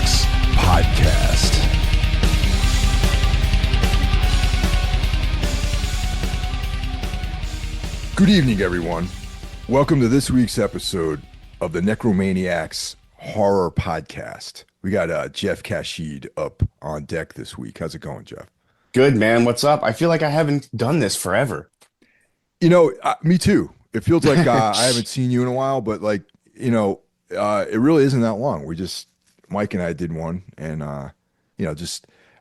Necromaniacs podcast. Good evening, everyone. Welcome to this week's episode of the Necromaniacs horror podcast. We got Jeff Kashid up on deck this week. How's it going, Jeff? Good, man. What's up? I feel like I haven't done this forever. You know, me too. It feels like I haven't seen you in a while, but like, it really isn't that long. Mike and I did one, and I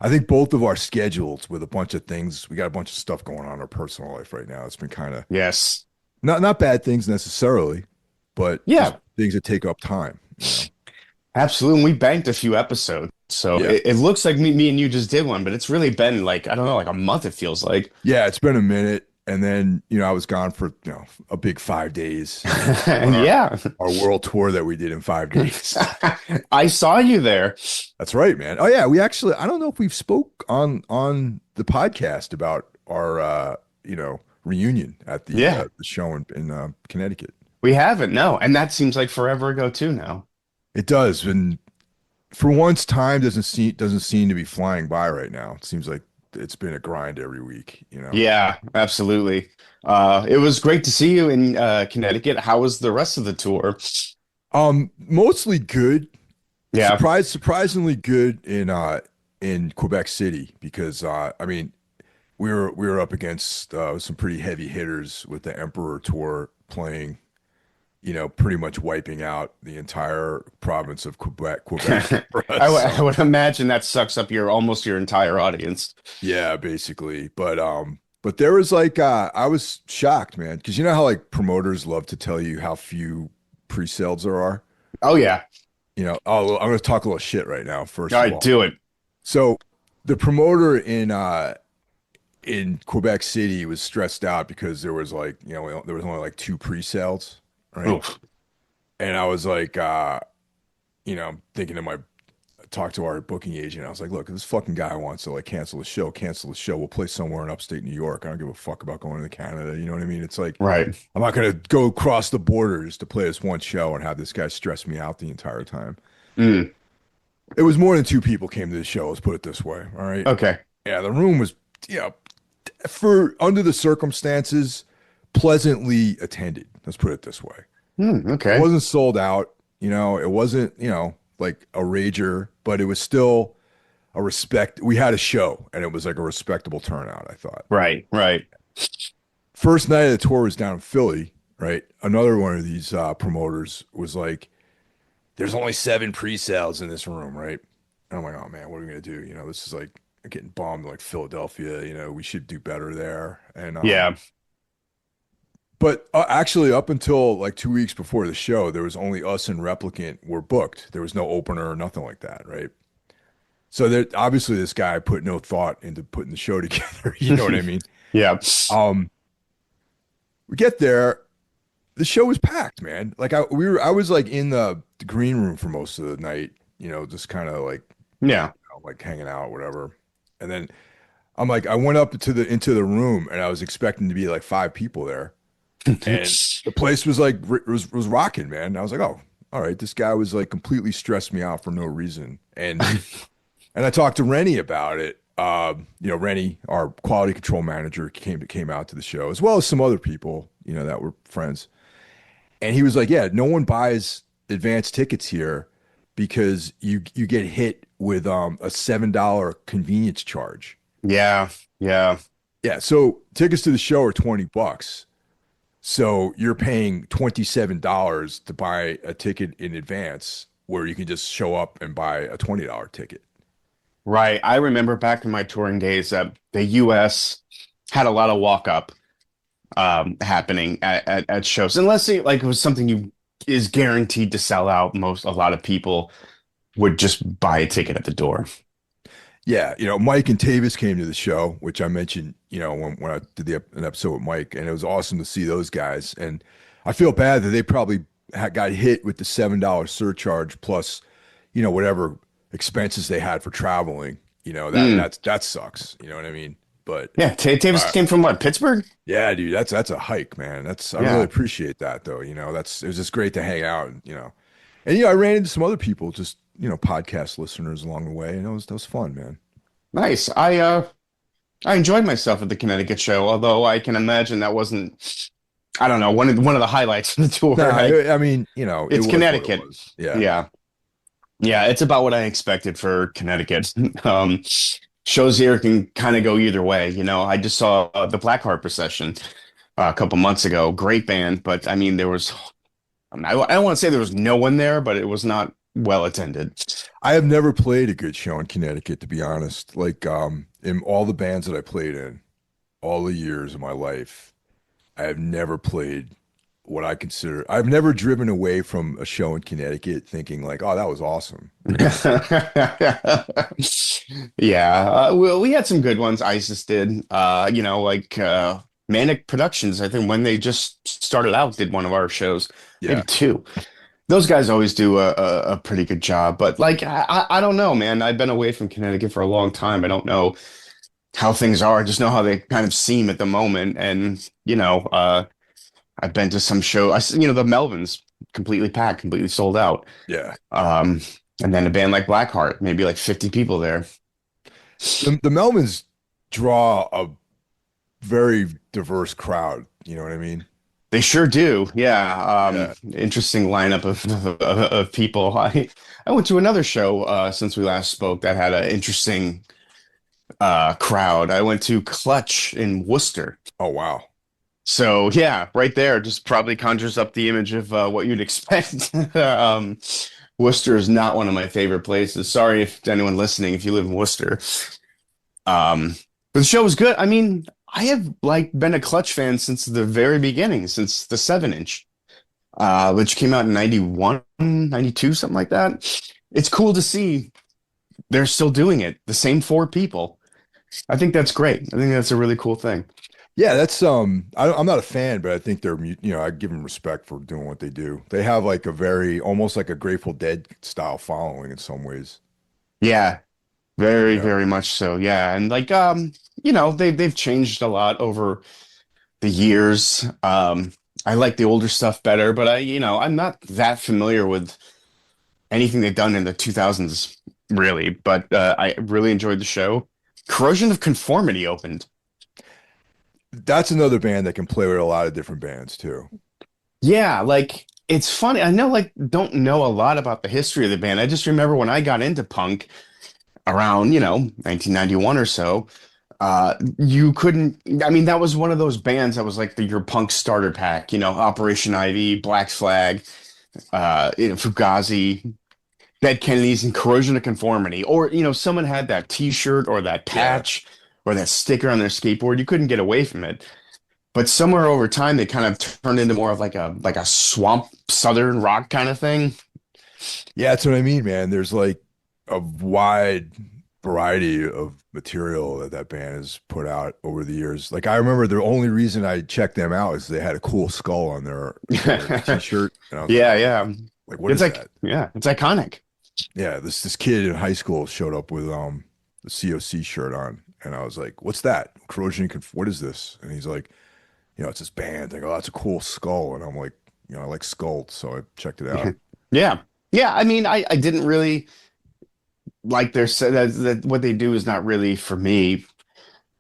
think both of our schedules with a bunch of things. We got a bunch of stuff going on in our personal life right now. It's been kind of Yes. not bad things necessarily, but Yeah, things that take up time. absolutely. We banked a few episodes. So Yeah. it looks like me and you just did one, but it's really been like, I don't know, like a month, it feels like. Yeah, it's been a minute, and then I was gone for a big 5 days. Yeah. Our world tour that we did in 5 days. I saw you there. That's right, man. Oh yeah, we actually, I don't know if we've spoke on the podcast about our reunion at the show in Connecticut. We haven't, no. And that seems like forever ago too now. It does, and for once, time doesn't seem to be flying by right now. It seems like it's been a grind every week. Yeah, absolutely. It was great to see you in Connecticut. How was the rest of the tour? Mostly good. Yeah. Surprisingly good in Quebec City because we were up against some pretty heavy hitters with the Emperor tour playing, pretty much wiping out the entire province of Quebec for us. I would imagine that sucks up almost your entire audience. Yeah, basically. But there was like I was shocked, man, because you know how like promoters love to tell you how few pre-sales there are. Oh yeah. I'm going to talk a little shit right now. First All of right, all, do it. so the promoter in Quebec City was stressed out because there was like there was only like 2 pre-sales, right? Oof. And I was like, thinking to talk to our booking agent. I was like, look, if this fucking guy wants to like cancel the show. We'll play somewhere in upstate New York. I don't give a fuck about going to Canada. You know what I mean? It's like, Right. I'm not going to go across the borders to play this one show and have this guy stress me out the entire time. Mm. It was more than 2 people came to the show. Let's put it this way. All right. Okay. Yeah. The room was, for under the circumstances, pleasantly attended. Let's put it this way. Okay. It wasn't sold out. It wasn't, like a rager, but it was still a respect. We had a show and it was like a respectable turnout, I thought. Right. First night of the tour was down in Philly, right? Another one of these promoters was like, there's only 7 pre-sales in this room, right? And I'm like, oh man, what are we going to do? This is like getting bombed like Philadelphia, we should do better there. And Yeah. But actually, up until like 2 weeks before the show, there was only us and Replicant were booked. There was no opener or nothing like that, right? So obviously this guy put no thought into putting the show together. You know what I mean? Yeah. We get there, the show was packed, man. Like I was like in the green room for most of the night, just kind of like Yeah. like hanging out, whatever. And then I'm like, I went up into the room and I was expecting to be like 5 people there. And the place was like was rocking, man. I was like, oh, all right. This guy was like completely stressed me out for no reason. And and I talked to Rennie about it. Rennie, our quality control manager, came out to the show, as well as some other people, that were friends. And he was like, yeah, no one buys advance tickets here because you get hit with a $7 convenience charge. Yeah. Yeah. So tickets to the show are $20. So you're paying $27 to buy a ticket in advance where you can just show up and buy a $20 ticket. Right. I remember back in my touring days that the US had a lot of walk up happening at shows. Unless it was something is guaranteed to sell out, a lot of people would just buy a ticket at the door. Yeah, Mike and Tavis came to the show, which I mentioned, when I did an episode with Mike, and it was awesome to see those guys. And I feel bad that they probably got hit with the $7 surcharge plus, whatever expenses they had for traveling. That sucks. You know what I mean? But yeah, Tavis came from what, Pittsburgh? Yeah, dude, that's a hike, man. I really appreciate that though. It was just great to hang out, and I ran into some other people just podcast listeners along the way, and that was fun, man. Nice. I enjoyed myself at the Connecticut show, although I can imagine that wasn't, I don't know, one of the highlights of the tour. Nah, I mean, it It's was what it Connecticut. was. Yeah. Yeah. Yeah, it's about what I expected for Connecticut. Shows here can kind of go either way. I just saw the Blackheart Procession a couple months ago. Great band, but I mean, I don't want to say there was no one there, but it was not well attended. I have never played a good show in Connecticut, to be honest. Like, in all the bands that I played in, all the years of my life, I have never played what I consider. I've never driven away from a show in Connecticut thinking like, "Oh, that was awesome." Yeah, well, we had some good ones. ISIS did, like Manic Productions. I think when they just started out, did one of our shows, maybe Yeah, two. Those guys always do a pretty good job. But like, I don't know, man. I've been away from Connecticut for a long time. I don't know how things are. I just know how they kind of seem at the moment. And I've been to some show. The Melvins completely packed, completely sold out. yeah. Um, and then a band like Blackheart, maybe like 50 people there. The Melmans draw a very diverse crowd. You know what I mean? They sure do. Yeah. Yeah. Interesting lineup of people. I went to another show since we last spoke that had an interesting crowd. I went to Clutch in Worcester. Oh, wow. So yeah, right there, just probably conjures up the image of what you'd expect. Worcester is not one of my favorite places. Sorry if anyone listening, if you live in Worcester. But the show was good. I mean, I have like been a Clutch fan since the very beginning, since the 7-inch, which came out in 91, 92, something like that. It's cool to see they're still doing it. The same four people. I think that's great. I think that's a really cool thing. Yeah, that's I'm not a fan, but I think I give them respect for doing what they do. They have like a very almost like a Grateful Dead style following in some ways. Yeah, very, Yeah. very much so. Yeah. And like they've changed a lot over the years. I like the older stuff better, but I'm not that familiar with anything they've done in the 2000s really, but I really enjoyed the show. Corrosion of Conformity opened. That's another band that can play with a lot of different bands too. Yeah, like it's funny. I know like don't know a lot about the history of the band. I just remember when I got into punk around, 1991 or so, you couldn't, I mean, that was one of those bands that was like your punk starter pack, Operation Ivy, Black Flag, Fugazi, Dead Kennedys, and Corrosion of Conformity. Or, someone had that t-shirt or that Yeah. patch or that sticker on their skateboard. You couldn't get away from it. But somewhere over time, they kind of turned into more of like a swamp southern rock kind of thing. Yeah, that's what I mean, man. There's like a wide variety of material that band has put out over the years. Like I remember the only reason I checked them out is they had a cool skull on their t-shirt, and I was Yeah, yeah. like, what It's is like, that? yeah, it's iconic. Yeah, this kid in high school showed up with the COC shirt on, and I was like, what's that? What is this? And he's like, it's this band. I go, oh, that's a cool skull, and I'm like, I like skulls, so I checked it out. Yeah. Yeah. I mean, I didn't really like that what they do is not really for me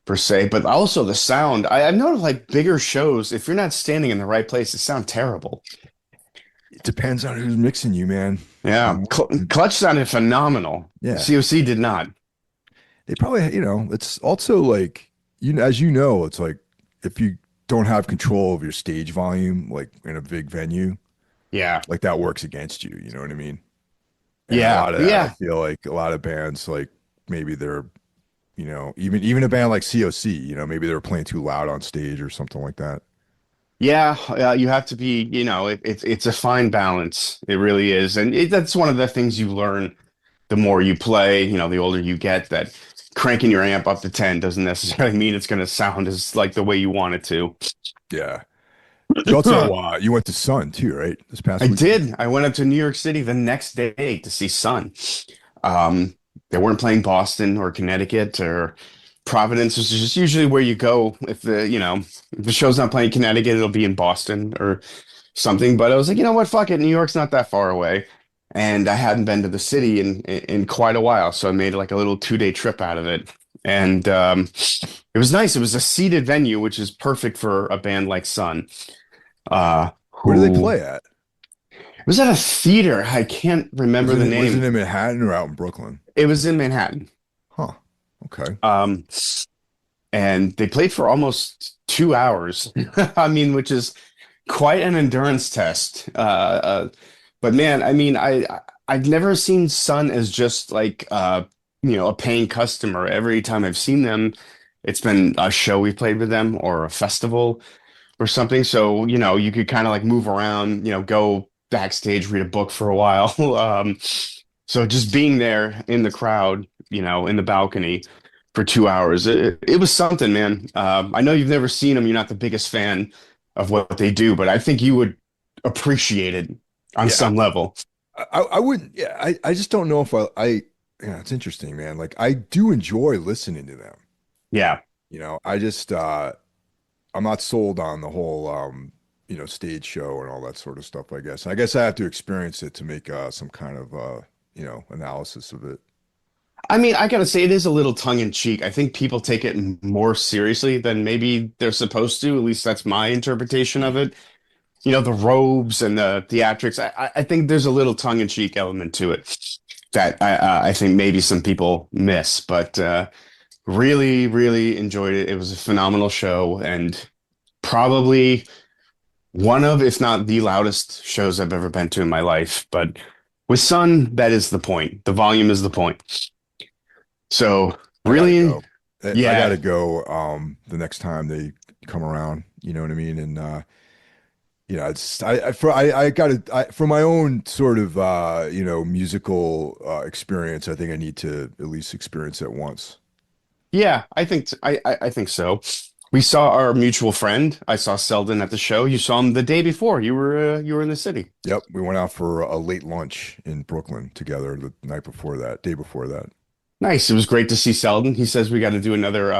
per se, but also the sound. I've noticed like bigger shows, if you're not standing in the right place, it sound terrible. It depends on who's mixing you, man. Yeah. Clutch sounded phenomenal. Yeah, COC did not. they probably, it's also like, as you know, it's like if you don't have control of your stage volume, like in a big venue, Yeah. like that works against you. You know what I mean? And a Yeah. lot of that, I Yeah. feel like a lot of bands, like maybe they're, even a band like COC, maybe they were playing too loud on stage or something like that. Yeah. You have to be, it's a fine balance. It really is. And that's one of the things you learn the more you play, the older you get, that cranking your amp up to 10 doesn't necessarily mean it's going to sound as like the way you want it to. Yeah. You also, you went to Sun too, right? This I past weekend. did. I went up to New York City the next day to see Sun. They weren't playing Boston or Connecticut or Providence, which is just usually where you go if the show's not playing Connecticut, it'll be in Boston or something. But I was like, you know what? Fuck it. New York's not that far away. and I hadn't been to the city in quite a while, so I made like a little 2 day trip out of it. And it was nice. It was a seated venue, which is perfect for a band like Sun. Where do they Who play at? it was at a theater. I can't remember the Was it name. in Manhattan or out in Brooklyn? It was in Manhattan. Huh. Okay. Um, and they played for almost 2 hours. I mean, which is quite an endurance test. But man, I mean, I've never seen Sun as just like a paying customer. Every time I've seen them, it's been a show we played with them or a festival or something. So, you could kind of like move around, go backstage, read a book for a while. So just being there in the crowd, in the balcony for 2 hours, it was something, man. I know you've never seen them. You're not the biggest fan of what they do, but I think you would appreciate it on Yeah. some level. I wouldn't, yeah, I just don't know if yeah, it's interesting, man. Like I do enjoy listening to them. Yeah. I just I'm not sold on the whole stage show and all that sort of stuff, I guess. I guess I have to experience it to make some kind of analysis of it. I mean, I gotta say, it is a little tongue in cheek. I think people take it more seriously than maybe they're supposed to. At least that's my interpretation of it. The robes and the theatrics. I think there's a little tongue in cheek element to it that I think maybe some people miss. But really, really enjoyed it. It was a phenomenal show and probably one of, if not the loudest shows I've ever been to in my life. But with Sun, that is the point. The volume is the point. So I gotta really, go. I yeah, gotta go the next time they come around, you know what I mean? And it's I gotta for my own sort of musical experience, I think I need to at least experience it once. yeah, I think so. We saw our mutual friend. I saw Selden at the show. You saw him the day before. You were in the city. Yep, we went out for a late lunch in Brooklyn together the night before that, day before that. Nice. It was great to see Selden. He says we got to do another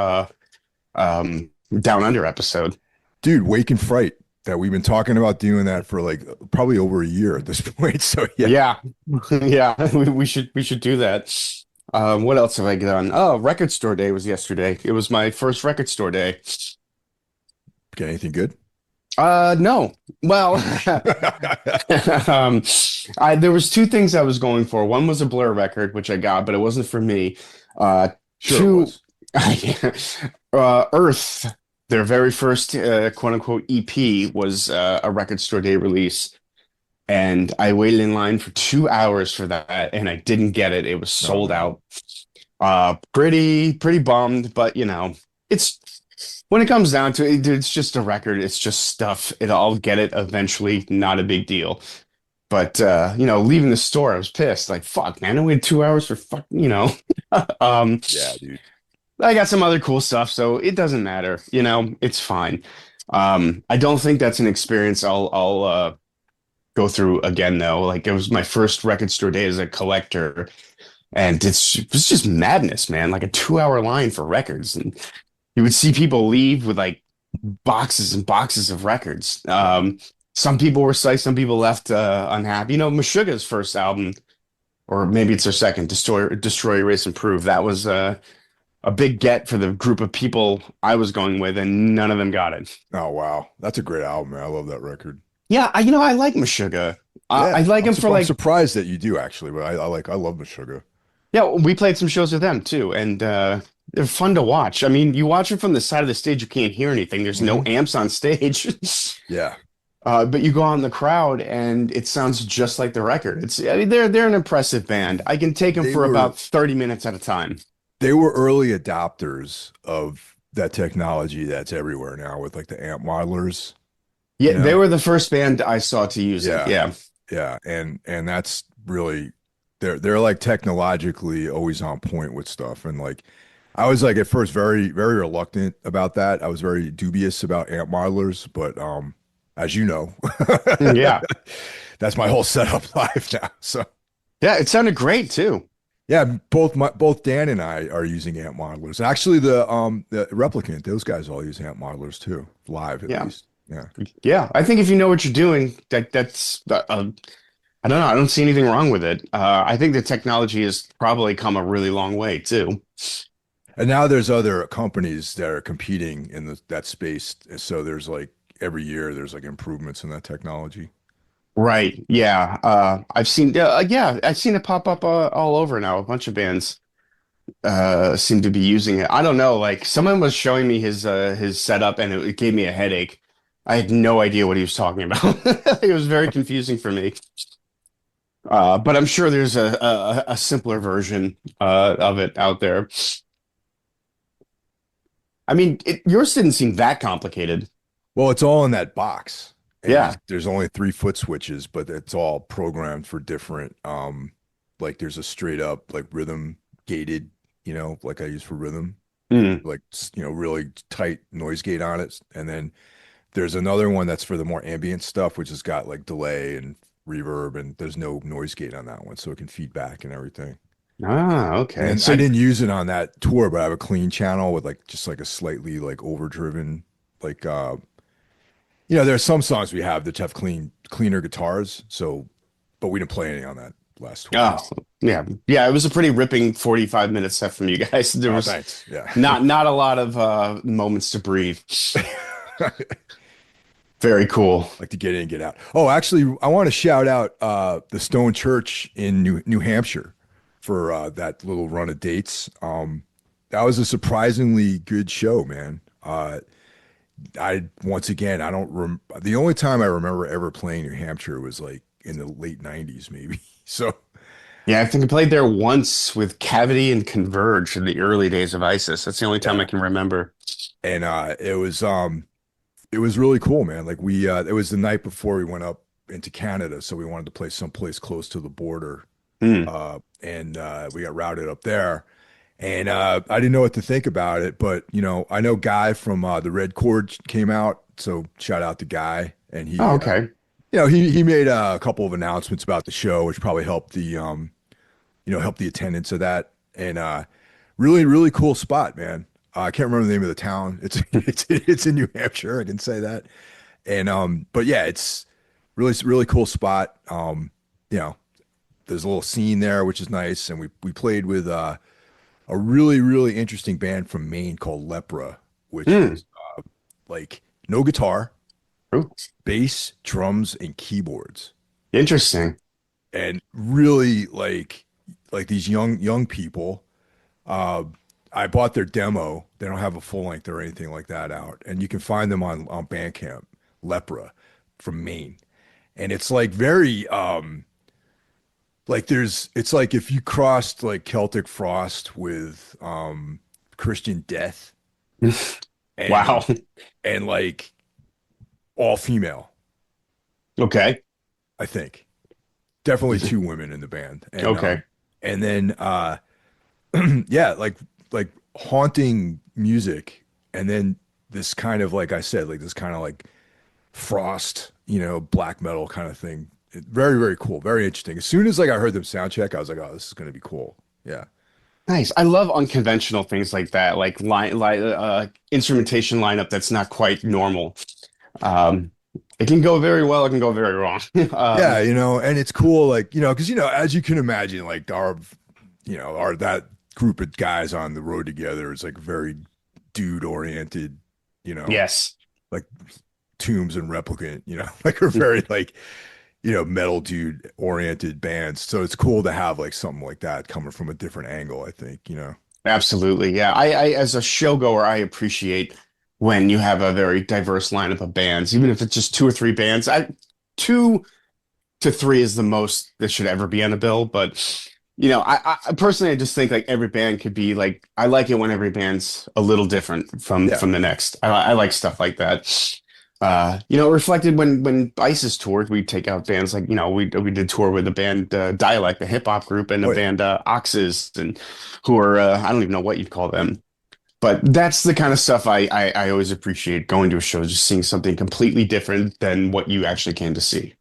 Down Under episode. Dude, Wake and Fright, that we've been talking about doing that for like probably over a year at this point. So yeah. Yeah. Yeah, we should do that. What else have I done? Oh, record store day was yesterday. It was my first record store day. Get anything good? No. Well, um, there was two things I was going for. One was a Blur record, which I got, but it wasn't for me. Sure it Two, was. Earth, their very first quote unquote EP was a record store day release, and I waited in line for 2 hours for that, and I didn't get it. It was Oh sold no. out. Pretty bummed, but it's when it comes down to it, it's just a record. It's just stuff. I'll get it eventually. Not a big deal. But leaving the store, I was pissed. Like, fuck, man, I waited 2 hours for fuck. Um, Yeah, dude. I got some other cool stuff, so it doesn't matter. It's fine. I don't think that's an experience I'll go through again though. Like it was my first record store day as a collector, and it was just madness, man. Like a 2 hour line for records, and you would see people leave with like boxes and boxes of records. Some people were psyched, some people left unhappy. Meshuggah's first album, or maybe it's their second, Destroy, Erase, Improve. That was a big get for the group of people I was going with, and none of them got it. Oh wow. That's a great album, man. I love that record. Yeah, I like Meshuggah. I Yeah. like him for I'm like, surprised that you do actually, but I love Meshuggah. yeah, we played some shows with them too, and they're fun to watch. I mean, you watch it from the side of the stage, you can't hear anything. There's no Hmm. amps on stage. Yeah. But you go out in the crowd and it sounds just like the record. I mean, they're an impressive band. I can take them They for were about 30 minutes at a time. they were early adopters of that technology that's everywhere now with like the amp modelers, you Yeah, they know? were the first band I saw to use it. Yeah. Yeah. Yeah. And that's really they're like technologically always on point with stuff. And like I was like at first very, very reluctant about that. I was very dubious about amp modelers, but as you know, Yeah. that's my whole setup live now. So Yeah, it sounded great too. yeah, both Dan and I are using amp modelers. Actually, the replicant, those guys all use amp modelers too, live at Yeah. least. Yeah. Yeah. I think if you know what you're doing, that's I don't know. I don't see anything wrong with it. I think the technology has probably come a really long way too. And now there's other companies that are competing in that space. So there's like every year there's like improvements in that technology. Right. Yeah. I've seen it pop up all over now. A bunch of bands seem to be using it. I don't know. Like someone was showing me his setup and it gave me a headache. I had no idea what he was talking about. It was very confusing for me. But I'm sure there's a simpler version of it out there. I mean, yours didn't seem that complicated. Well, it's all in that box, and Yeah. there's only 3 foot switches, but it's all programmed for different. Like there's a straight up like rhythm gated, like I use for rhythm, Mm. like really tight noise gate on it, and then there's another one that's for the more ambient stuff, which has got like delay and reverb, and there's no noise gate on that one, so it can feed back and everything. Ah, And okay. then I didn't use it on that tour, but I have a clean channel with like just like a slightly like overdriven, like there are some songs we have that have cleaner guitars, so but we didn't play any on that last tour. Oh, yeah. Yeah, it was a pretty ripping 45-minute set from you guys. There Oh, was thanks. Yeah. not a lot of moments to breathe. Very cool. Like to get in and get out. Oh, actually, I want to shout out the Stone Church in New Hampshire for that little run of dates. That was a surprisingly good show, man. I once again, I don't the only time I remember ever playing New Hampshire was like in the late 90s, maybe. So, Yeah, I think I played there once with Cavity and Converge in the early days of ISIS. That's the only time I yeah. can remember. And it was really cool, man. Like it was the night before we went up into Canada, so we wanted to play someplace close to the border. Hmm. And we got routed up there. And I didn't know what to think about it, but I know Guy from the Red Chord came out, so shout out to Guy, and Oh, he okay. he made a couple of announcements about the show, which probably helped helped the attendance of that, and really really cool spot, man. I can't remember the name of the town. It's in New Hampshire. I can say that, and but yeah, it's really cool spot. You know, there's a little scene there, which is nice, and we played with a really really interesting band from Maine called Lepra, which Hmm. is like no guitar, Ooh, bass, drums, and keyboards, interesting. and really like these young people. Uh, I bought their demo. They don't have a full length or anything like that out, and you can find them on Bandcamp. Lepra from Maine, and it's like very like it's like if you crossed like Celtic Frost with Christian Death and Wow. like all female, Okay. I think. Definitely two women in the band. Okay. And then yeah, like haunting music, and then this kind of like I said, like this kind of like frost, black metal kind of thing. Very, very cool. Very interesting. As soon as like I heard them sound check, I was like, oh, this is gonna be cool. Yeah. Nice. I love unconventional things like that, like instrumentation lineup that's not quite normal. Um, it can go very well, it can go very wrong. Yeah, and it's cool, like, because as you can imagine, like our that group of guys on the road together is like very dude oriented, you know, Yes. like Tombs and Replicant, like are very like, metal dude oriented bands. So it's cool to have like something like that coming from a different angle, I think. Absolutely. Yeah. I as a showgoer, I appreciate when you have a very diverse lineup of bands, even if it's just two or three bands. 2 to 3 is the most that should ever be on a bill. But I personally I just think like every band could be like I like it when every band's a little different from Yeah. from the next. I like stuff like that. Reflected when ISIS toured, we'd take out bands like, we did tour with the band Dialect, the hip hop group, and the Oh yeah. band Oxes, and who are I don't even know what you'd call them. But that's the kind of stuff I always appreciate going to a show, just seeing something completely different than what you actually came to see.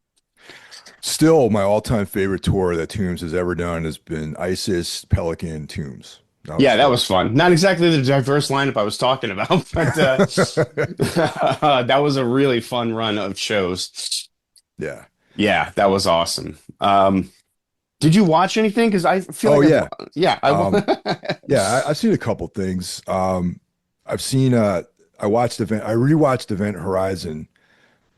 Still, my all-time favorite tour that Tombs has ever done has been Isis, Pelican, Tombs. That Yeah, was that that was fun. Not exactly the diverse lineup I was talking about, but was that was a really fun run of shows. Yeah. Yeah, that was awesome. Did you watch anything? Because I feel Oh like yeah. yeah, Um, yeah, I've seen a couple things. I've seen I watched event I rewatched Event Horizon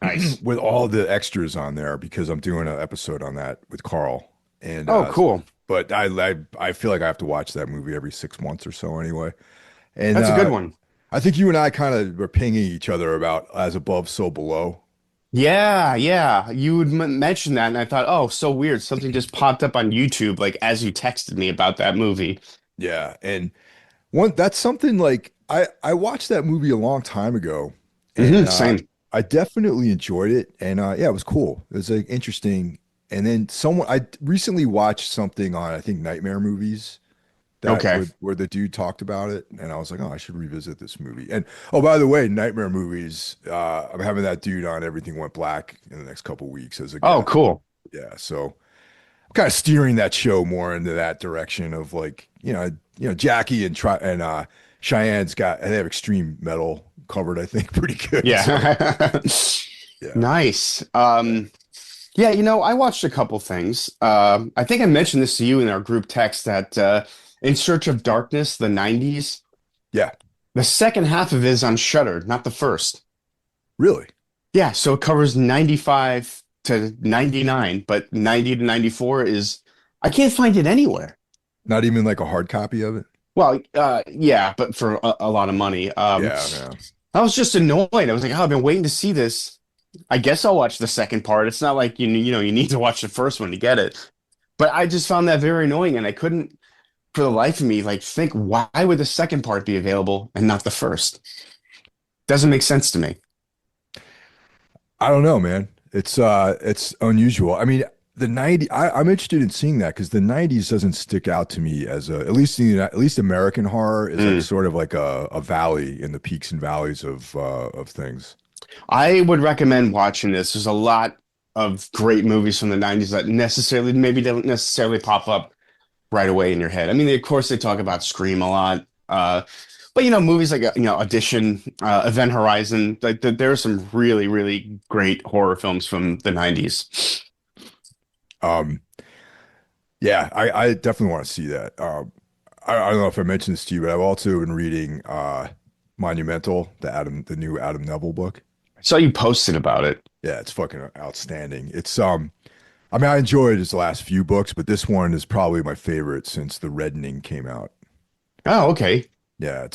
Nice. with all the extras on there because I'm doing an episode on that with Carl. And Oh, cool. but I feel like I have to watch that movie every 6 months or so anyway. And That's a good one. I think you and I kind of were pinging each other about As Above, So Below. Yeah, yeah. You would m mention that, and I thought, oh, so weird. Something just popped up on YouTube, like as you texted me about that movie. Yeah, and one that's something like I watched that movie a long time ago, and Same. I definitely enjoyed it, and yeah, it was cool. It was like interesting. And then someone I recently watched something on I think Nightmare Movies that Okay. where the dude talked about it, and I was like, oh, I should revisit this movie. And oh, by the way, Nightmare Movies, I'm having that dude on Everything Went Black in the next couple weeks as a Oh, guest. cool. Yeah, so I'm kind of steering that show more into that direction of like, Jackie and Cheyenne's got they have extreme metal covered, I think, pretty good. So Yeah. yeah, Nice. Yeah, I watched a couple things. I think I mentioned this to you in our group text that In Search of Darkness, the 90s, yeah, the second half of it is on Shudder, not the first. really. Yeah, so it covers 95 to 99, but 90 to 94 is I can't find it anywhere. Not even like a hard copy of it. Well, yeah, but for a lot of money. Yeah, yeah. I was just annoyed. I was like, oh, I've been waiting to see this. I guess I'll watch the second part. It's not like you need to watch the first one to get it. But I just found that very annoying, and I couldn't, for the life of me, like think why would the second part be available and not the first? Doesn't make sense to me. I don't know, man. It's unusual. I mean, the 90 I'm interested in seeing that because the 90s doesn't stick out to me as a at least American horror is like Mm. sort of like a valley in the peaks and valleys of things. I would recommend watching this. There's a lot of great movies from the 90s that necessarily maybe don't necessarily pop up right away in your head. I mean, of course, they talk about Scream a lot. But movies like Audition, Event Horizon, like there are some really, really great horror films from the 90s. Um, yeah, I definitely want to see that. I don't know if I mentioned this to you, but I've also been reading Monumental, the new Adam Neville book. I saw you posted about it. Yeah, it's fucking outstanding. I mean, I enjoyed his last few books, but this one is probably my favorite since The Reddening came out. Oh, okay. Yeah,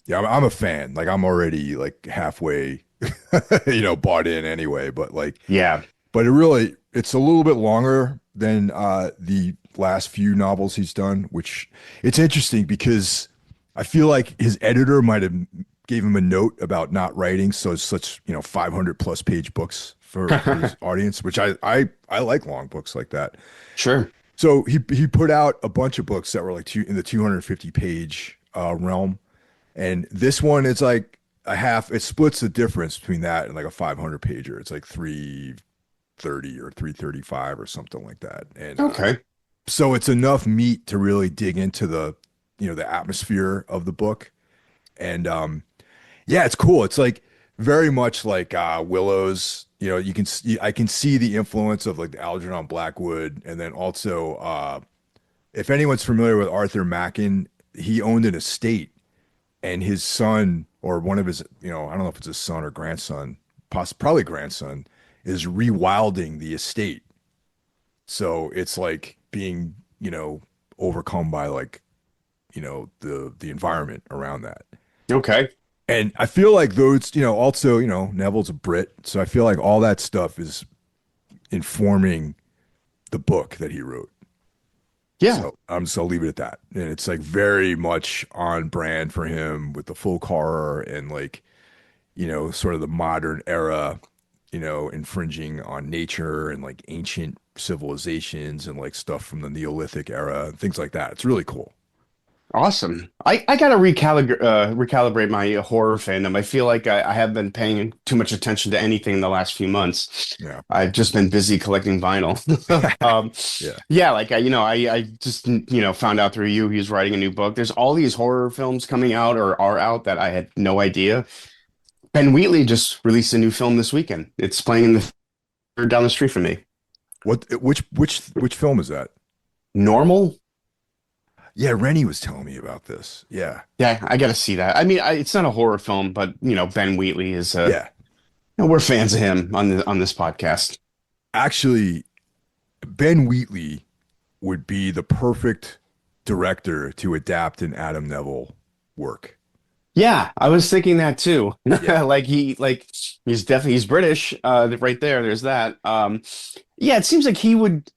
yeah, I'm a fan. Like I'm already like halfway, bought in anyway. But like, Yeah. it's a little bit longer than the last few novels he's done, which it's interesting because I feel like his editor might have gave him a note about not writing so such 500 plus page books for his audience, which I like long books like that. Sure. So he put out a bunch of books that were like in the 250 page realm, and this one is like a half. It splits the difference between that and like a 500 pager. It's like 330 or 335 or something like that. And Okay. so it's enough meat to really dig into the atmosphere of the book. And yeah, it's cool. It's like very much like Willow's. You can see I can see the influence of like the Algernon Blackwood, and then also if anyone's familiar with Arthur Machen, he owned an estate, and his son or one of his, I don't know if it's his son or grandson, probably grandson, is rewilding the estate. So it's like being, overcome by like, the environment around that. Okay. And I feel like those, also, Neville's a Brit, so I feel like all that stuff is informing the book that he wrote. Yeah. So I'll leave it at that. And it's like very much on brand for him with the folk horror and like, sort of the modern era, infringing on nature and like ancient civilizations and like stuff from the Neolithic era and things like that. It's really cool. Awesome. I gotta recalibrate my horror fandom. I feel like I have been paying too much attention to anything in the last few months. Yeah. I've just been busy collecting vinyl. Um, Yeah. yeah, like I just found out through you he's writing a new book. There's all these horror films coming out or are out that I had no idea. Ben Wheatley just released a new film this weekend. It's playing in the down the street from me. Which film is that? Normal? Yeah, Rennie was telling me about this. Yeah. Yeah, I got to see that. I mean, it's not a horror film, but Ben Wheatley is Yeah. we're fans of him on this podcast. Actually, Ben Wheatley would be the perfect director to adapt an Adam Neville work. Yeah, I was thinking that too. Yeah. He's British. Right there, there's that. Yeah, it seems like he would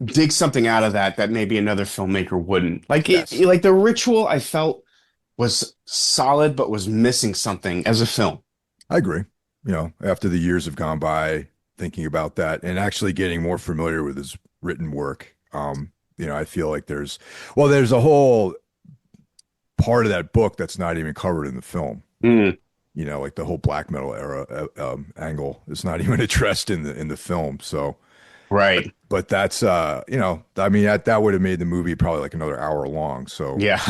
dig something out of that maybe another filmmaker wouldn't. Yes. Like The Ritual, I felt was solid, but was missing something as a film. I agree. After the years have gone by thinking about that and actually getting more familiar with his written work, I feel like there's a whole part of that book that's not even covered in the film. Mm, Like the whole black metal era angle is not even addressed in the film. So, right. but that's I mean that would have made the movie probably like another hour long. So, Yeah.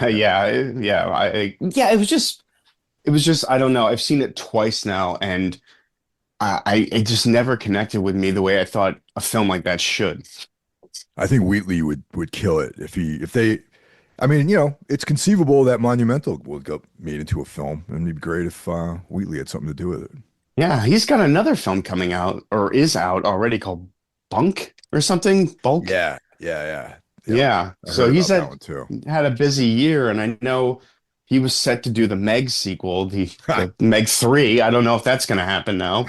Yeah. It was just I don't know. I've seen it twice now, and it just never connected with me the way I thought a film like that should. I think Wheatley would kill it if they. I mean, it's conceivable that Monumental would get made into a film, and it'd be great if Wheatley had something to do with it. Yeah, he's got another film coming out or is out already called Bunk or something. Bulk. Yeah, yeah, yeah. Yep. Yeah. I So heard he's about that one too. had a busy year, and I know he was set to do the Meg sequel, the Meg 3. I don't know if that's going to happen now.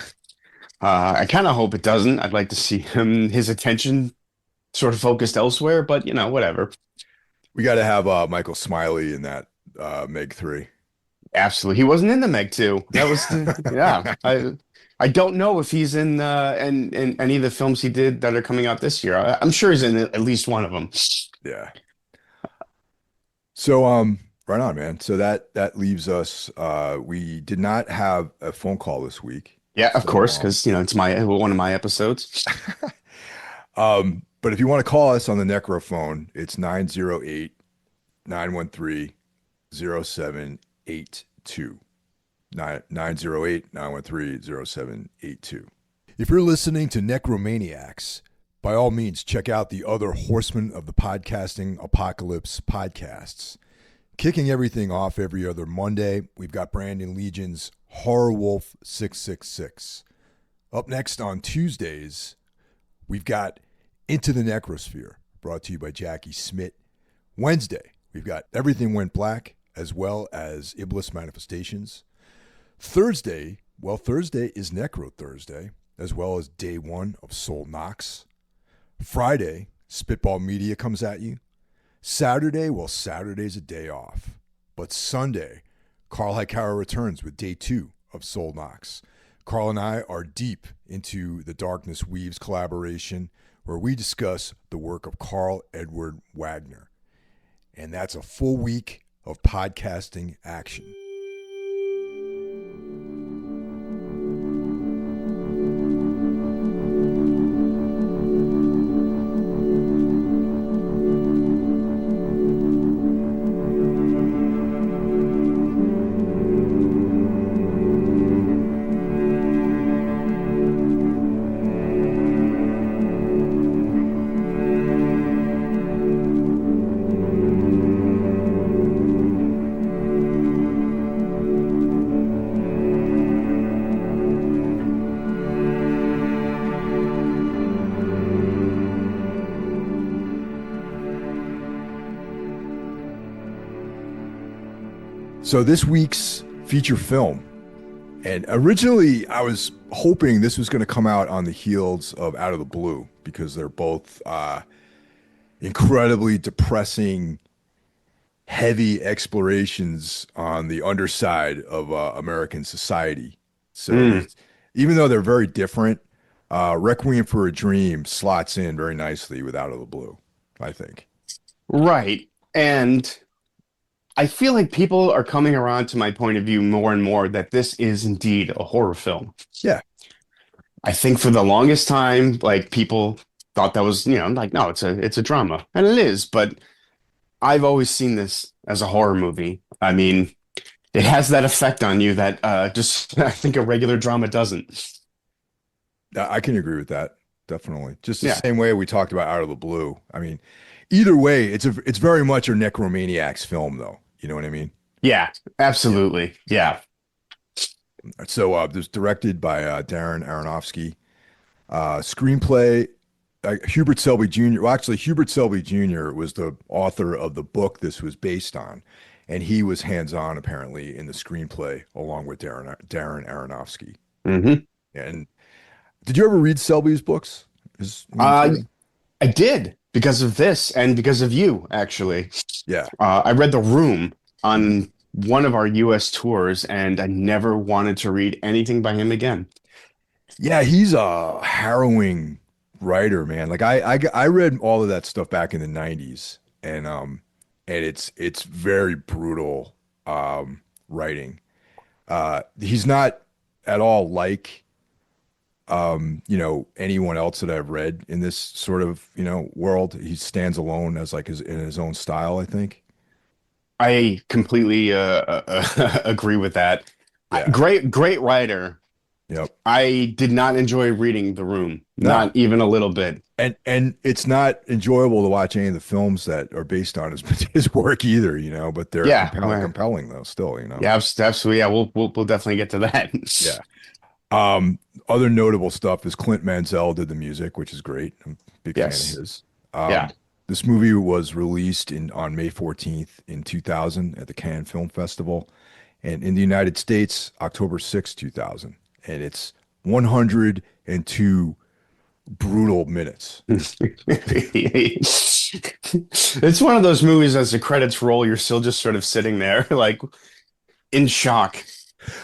I kind of hope it doesn't. I'd like to see his attention sort of focused elsewhere, but whatever. We got to have Michael Smiley in that Meg 3. Absolutely. He wasn't in the Meg 2. That was yeah. I don't know if he's in any of the films he did that are coming out this year. I'm sure he's in at least one of them. Yeah. So right on, man. So that leaves us we did not have a phone call this week. Yeah, of So course, because it's one of my episodes. But if you want to call us on the Necro phone, it's 908-913-0782. 908-913-0782. If you're listening to Necromaniacs, by all means, check out the other Horsemen of the Podcasting Apocalypse podcasts. Kicking everything off every other Monday, we've got Brandon Legion's Horror Wolf 666. Up next on Tuesdays, we've got Into the Necrosphere, brought to you by Jackie Smith. Wednesday, we've got Everything Went Black, as well as Iblis Manifestations. Thursday is Necro Thursday, as well as day one of Soul Knox. Friday, Spitball Media comes at you. Saturday, Saturday's a day off. But Sunday, Carl Hightower returns with day two of Soul Knox. Carl and I are deep into the Darkness Weaves collaboration, where we discuss the work of Carl Edward Wagner. And that's a full week of podcasting action. So this week's feature film, and originally I was hoping this was going to come out on the heels of Out of the Blue, because they're both incredibly depressing, heavy explorations on the underside of American society. So even though they're very different, Requiem for a Dream slots in very nicely with Out of the Blue, I think. Right. And I feel like people are coming around to my point of view more and more that this is indeed a horror film. Yeah. I think for the longest time, like people thought that was, like, no, it's a drama. And it is, but I've always seen this as a horror movie. I mean, it has that effect on you that just I think a regular drama doesn't. I can agree with that. Definitely. Just the Yeah. same way we talked about Out of the Blue. I mean, either way, it's very much a Necromaniacs film, though. You know what I mean? Yeah, Yeah. absolutely. Yeah. So it was directed by Darren Aronofsky. Screenplay, Hubert Selby Jr. Well, actually, Hubert Selby Jr. was the author of the book this was based on, and he was hands-on apparently in the screenplay along with Darren Aronofsky. Hmm. And did you ever read Selby's books? His Uh, material? I did because of this and because of you, actually. Yeah. I read The Room Mhm. on one of our US tours, and I never wanted to read anything by him again. Yeah, he's a harrowing writer, man. Like I read all of that stuff back in the 90s and it's very brutal writing. He's not at all like anyone else that I've read in this sort of, world. He stands alone as like his in his own style, I think. I completely agree with that. Yeah. Great writer. Yep. I did not enjoy reading The Room, No. not even a little bit. And it's not enjoyable to watch any of the films that are based on his work either, but they're Yeah, well, compelling though, still. yeah, absolutely. Yeah, we'll definitely get to that. Yeah. Other notable stuff is Clint Mansell did the music, which is great. I'm a big fan of Yes. his. Yeah. This movie was released on May 14th in 2000 at the Cannes Film Festival, and in the United States, October 2000. And it's 102 brutal minutes. It's one of those movies as the credits roll, you're still just sort of sitting there, like in shock.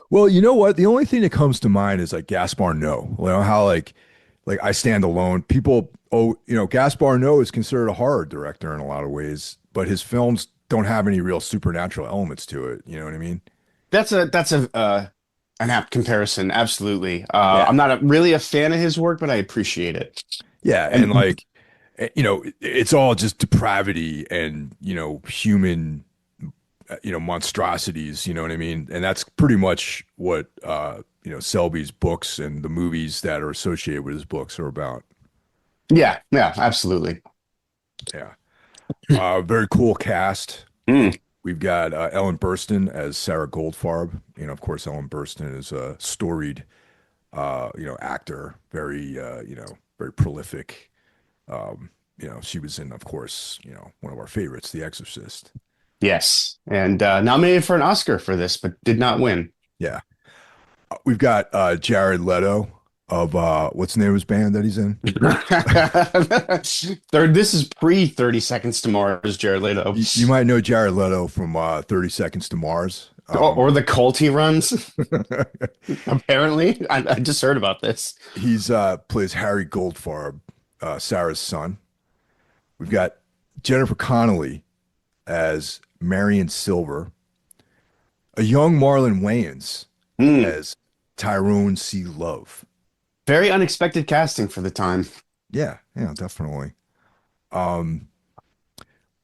Well, you know what? The only thing that comes to mind is like Gaspar Noé. How like I Stand Alone. People, Gaspar Noé is considered a horror director in a lot of ways, but his films don't have any real supernatural elements to it. You know what I mean? That's an apt comparison. Absolutely. Yeah. I'm not really a fan of his work, but I appreciate it. Yeah, and And like it's all just depravity and human monstrosities, you know what I mean? And that's pretty much what Selby's books and the movies that are associated with his books are about. yeah, yeah, absolutely. Yeah. Very cool cast. Mm, We've got Ellen Burstyn as Sarah Goldfarb. Of course, Ellen Burstyn is a storied, actor, very, very prolific. She was in, of course, one of our favorites, The Exorcist. yes. And nominated for an Oscar for this, but did not win. Yeah. We've got Jared Leto of what's the name of his band that he's in? This is pre 30 Seconds to Mars, Jared Leto. You might know Jared Leto from 30 Seconds to Mars. Or the cult he runs, apparently. I just heard about this. He's plays Harry Goldfarb, Sarah's son. We've got Jennifer Connelly as Marion Silver, a young Marlon Wayans Mm, as Tyrone C. Love. very unexpected casting for the time. Yeah, yeah, definitely. Um,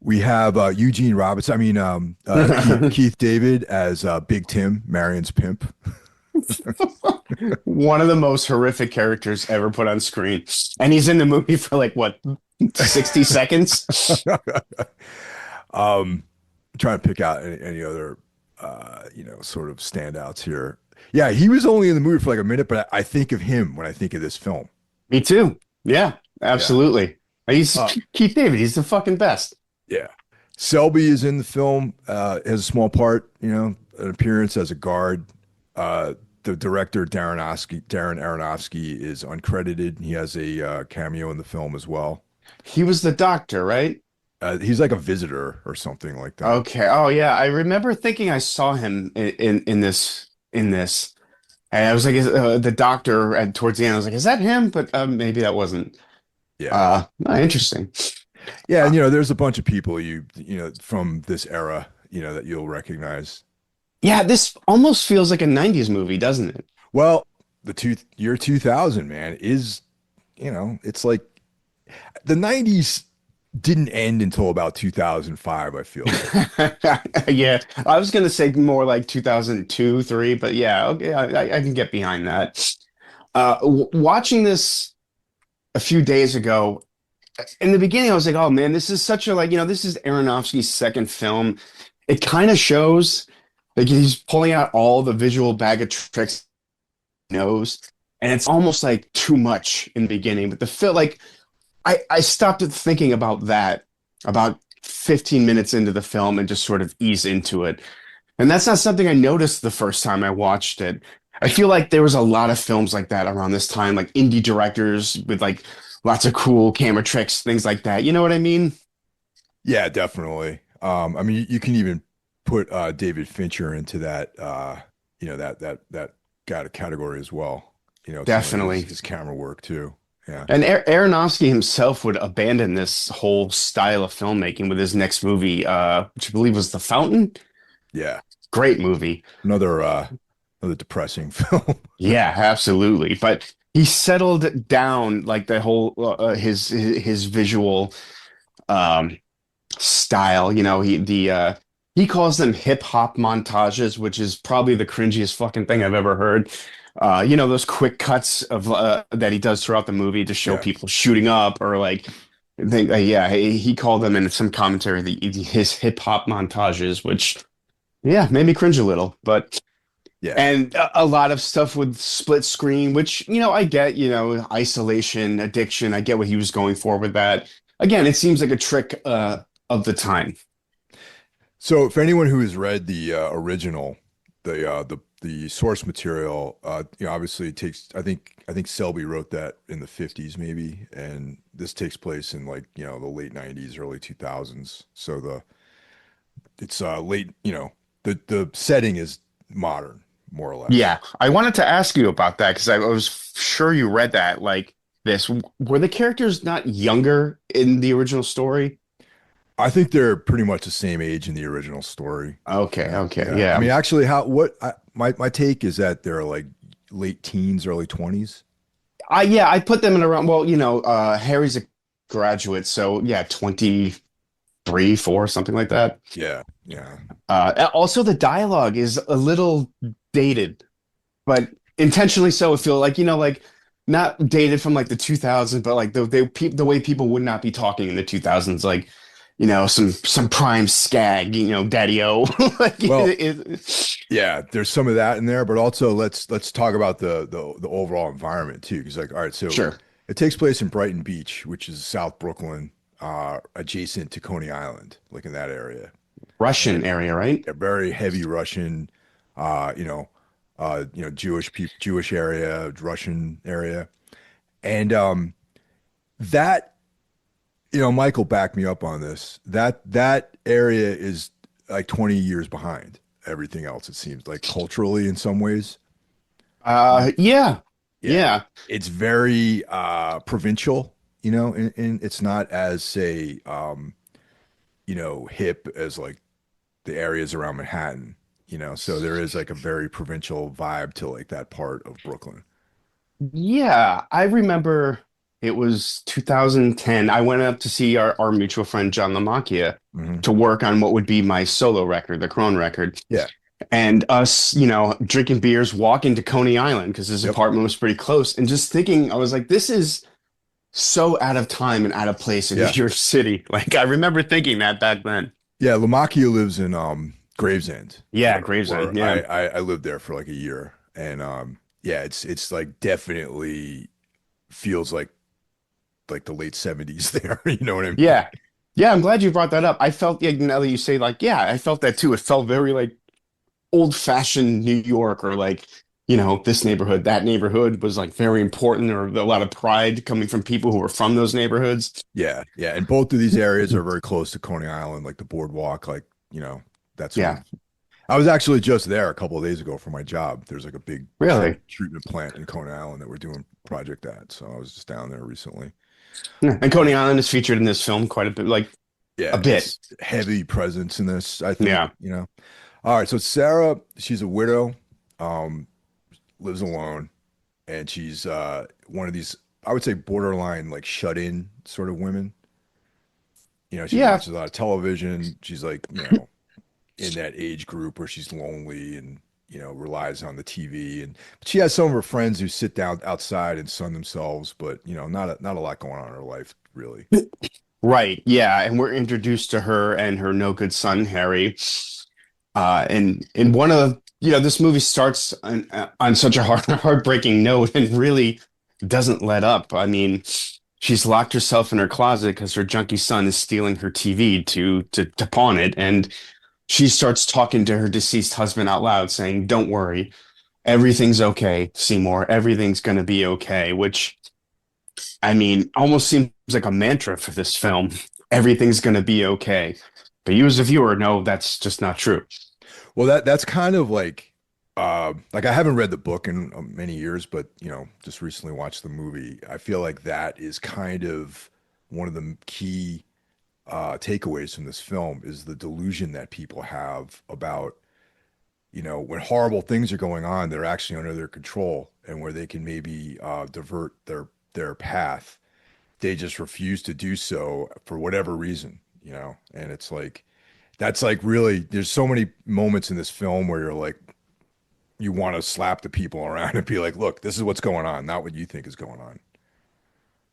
we have Eugene Roberts. I mean, Keith David as Big Tim, Marion's pimp. One of the most horrific characters ever put on screen. And he's in the movie for like what, 60 seconds? um, trying to pick out any other, sort of standouts here. Yeah, he was only in the movie for like a minute, but I think of him when I think of this film. Me too. Yeah, Yeah. absolutely. He's Uh, Keith David. He's the fucking best. yeah. Selby is in the film, has a small part, an appearance as a guard. Uh, the director, Darren Aronofsky, is uncredited. He has a cameo in the film as well. He was the doctor, right? He's like a visitor or something like that. Okay. Oh yeah, I remember thinking I saw him in this, and I was like, the doctor. And towards the end, I was like, is that him? But maybe that wasn't. Yeah. Interesting. Yeah, Uh, and there's a bunch of people from this era, that you'll recognize. yeah, this almost feels like a '90s movie, doesn't it? Well, year 2000, man, it's like the 90s didn't end until about 2005, I feel like. Yeah, I was gonna say more like 2002, 3, but yeah, okay, I can get behind that. Watching this a few days ago, in the beginning, I was like, "Oh man, this is such a like, this is Aronofsky's second film." It kind of shows like he's pulling out all the visual bag of tricks he knows, and it's almost like too much in the beginning. But the film, like, I stopped thinking about that about 15 minutes into the film and just sort of ease into it. And that's not something I noticed the first time I watched it. I feel like there was a lot of films like that around this time, like indie directors with like lots of cool camera tricks, things like that. You know what I mean? Yeah, definitely. I mean, you can even put David Fincher into that, that kind of category as well. Some of his Definitely. his camera work too. Yeah, And Aronofsky himself would abandon this whole style of filmmaking with his next movie, which I believe was The Fountain. yeah. Great movie. Another depressing film. Yeah, absolutely. But he settled down like the whole his visual um style. He calls them hip hop montages, which is probably the cringiest fucking thing I've ever heard. Those quick cuts of that he does throughout the movie to show Yeah, people shooting up or like yeah, he called them in some commentary his hip hop montages, which yeah, made me cringe a little, but yeah. and a lot of stuff with split screen, which, I get, isolation, addiction. I get what he was going for with that. Again, it seems like a trick of the time. So, for anyone who has read the original, the source material, obviously it takes. I think Selby wrote that in the 50s, maybe, and this takes place in like the late 90s, early 2000s. So it's late. The setting is modern, more or less. Yeah, I wanted to ask you about that because I was sure you read that like this. Were the characters not younger in the original story? I think they're pretty much the same age in the original story. Okay, Yeah, okay, yeah. I yeah. mean, actually, my take is that they're like late teens, early 20s. I put them in around, well, Harry's a graduate, so yeah, 23, 4, something like that. Yeah, yeah. Also, the dialogue is a little dated, but intentionally so. I feel like, like not dated from like the 2000s, but like the way people would not be talking in the 2000s, like, some prime skag, daddy-o. Like, Well, yeah, there's some of that in there, but also let's talk about the overall environment too. Because like, all right, so sure. it takes place in Brighton Beach, which is South Brooklyn, adjacent to Coney Island, like in that area, Russian and area, right? a very heavy Russian, Jewish area, Russian area, and that Michael backed me up on this. That area is like 20 years behind everything else, it seems like culturally in some ways. Yeah, Yeah. yeah. It's very provincial, and it's not as say hip as like the areas around Manhattan, so there is like a very provincial vibe to like that part of Brooklyn. Yeah, I remember it was 2010. I went up to see our mutual friend John Lamacchia Hmm. to work on what would be my solo record, the Crone record. Yeah. And us, drinking beers, walking to Coney Island because his Yep. apartment was pretty close. And just thinking, I was like, this is so out of time and out of place in New Yeah. York City. Like, I remember thinking that back then. Yeah. Lamakia lives in Gravesend, Yeah, where Gravesend. Yeah. I lived there for like a year, and yeah, it's like definitely feels like the late 70s there. You know what I mean? Yeah. Yeah, I'm glad you brought that up. I felt, yeah, now that you say, like, yeah, I felt that too. It felt very like old-fashioned New York or like, this neighborhood, that neighborhood was like very important or a lot of pride coming from people who were from those neighborhoods. Yeah, yeah, and both of these areas are very close to Coney Island, like the boardwalk, like that sort Yeah, of. I was actually just there a couple of days ago for my job. There's like a big really. treatment plant in Coney Island that we're doing a project at, so I was just down there recently. Yeah. And Coney Island is featured in this film quite a bit, like a Yeah, bit. it's heavy presence in this, I think, Yeah. All right, so Sarah, she's a widow, um, lives alone, and she's one of these, I would say, borderline like shut-in sort of women. She Yeah. watches a lot of television. She's like, in that age group where she's lonely and, relies on the TV. And but she has some of her friends who sit down outside and sun themselves, but not a lot going on in her life really. Right. Yeah. And we're introduced to her and her no good son, Harry. And one of this movie starts on such a heartbreaking note and really doesn't let up. I mean, she's locked herself in her closet because her junkie son is stealing her TV to pawn it. And she starts talking to her deceased husband out loud, saying, "Don't worry, everything's okay, Seymour. Everything's going to be okay," which I mean, almost seems like a mantra for this film. Everything's going to be okay. But you as a viewer know that's just not true. Well, that's kind of like I haven't read the book in many years, but just recently watched the movie. I feel like that is kind of one of the key takeaways from this film is the delusion that people have about, when horrible things are going on, they're actually under their control and where they can maybe divert their path. They just refuse to do so for whatever reason. And it's like that's like really there's so many moments in this film where you're like you want to slap the people around and be like, look, this is what's going on, not what you think is going on.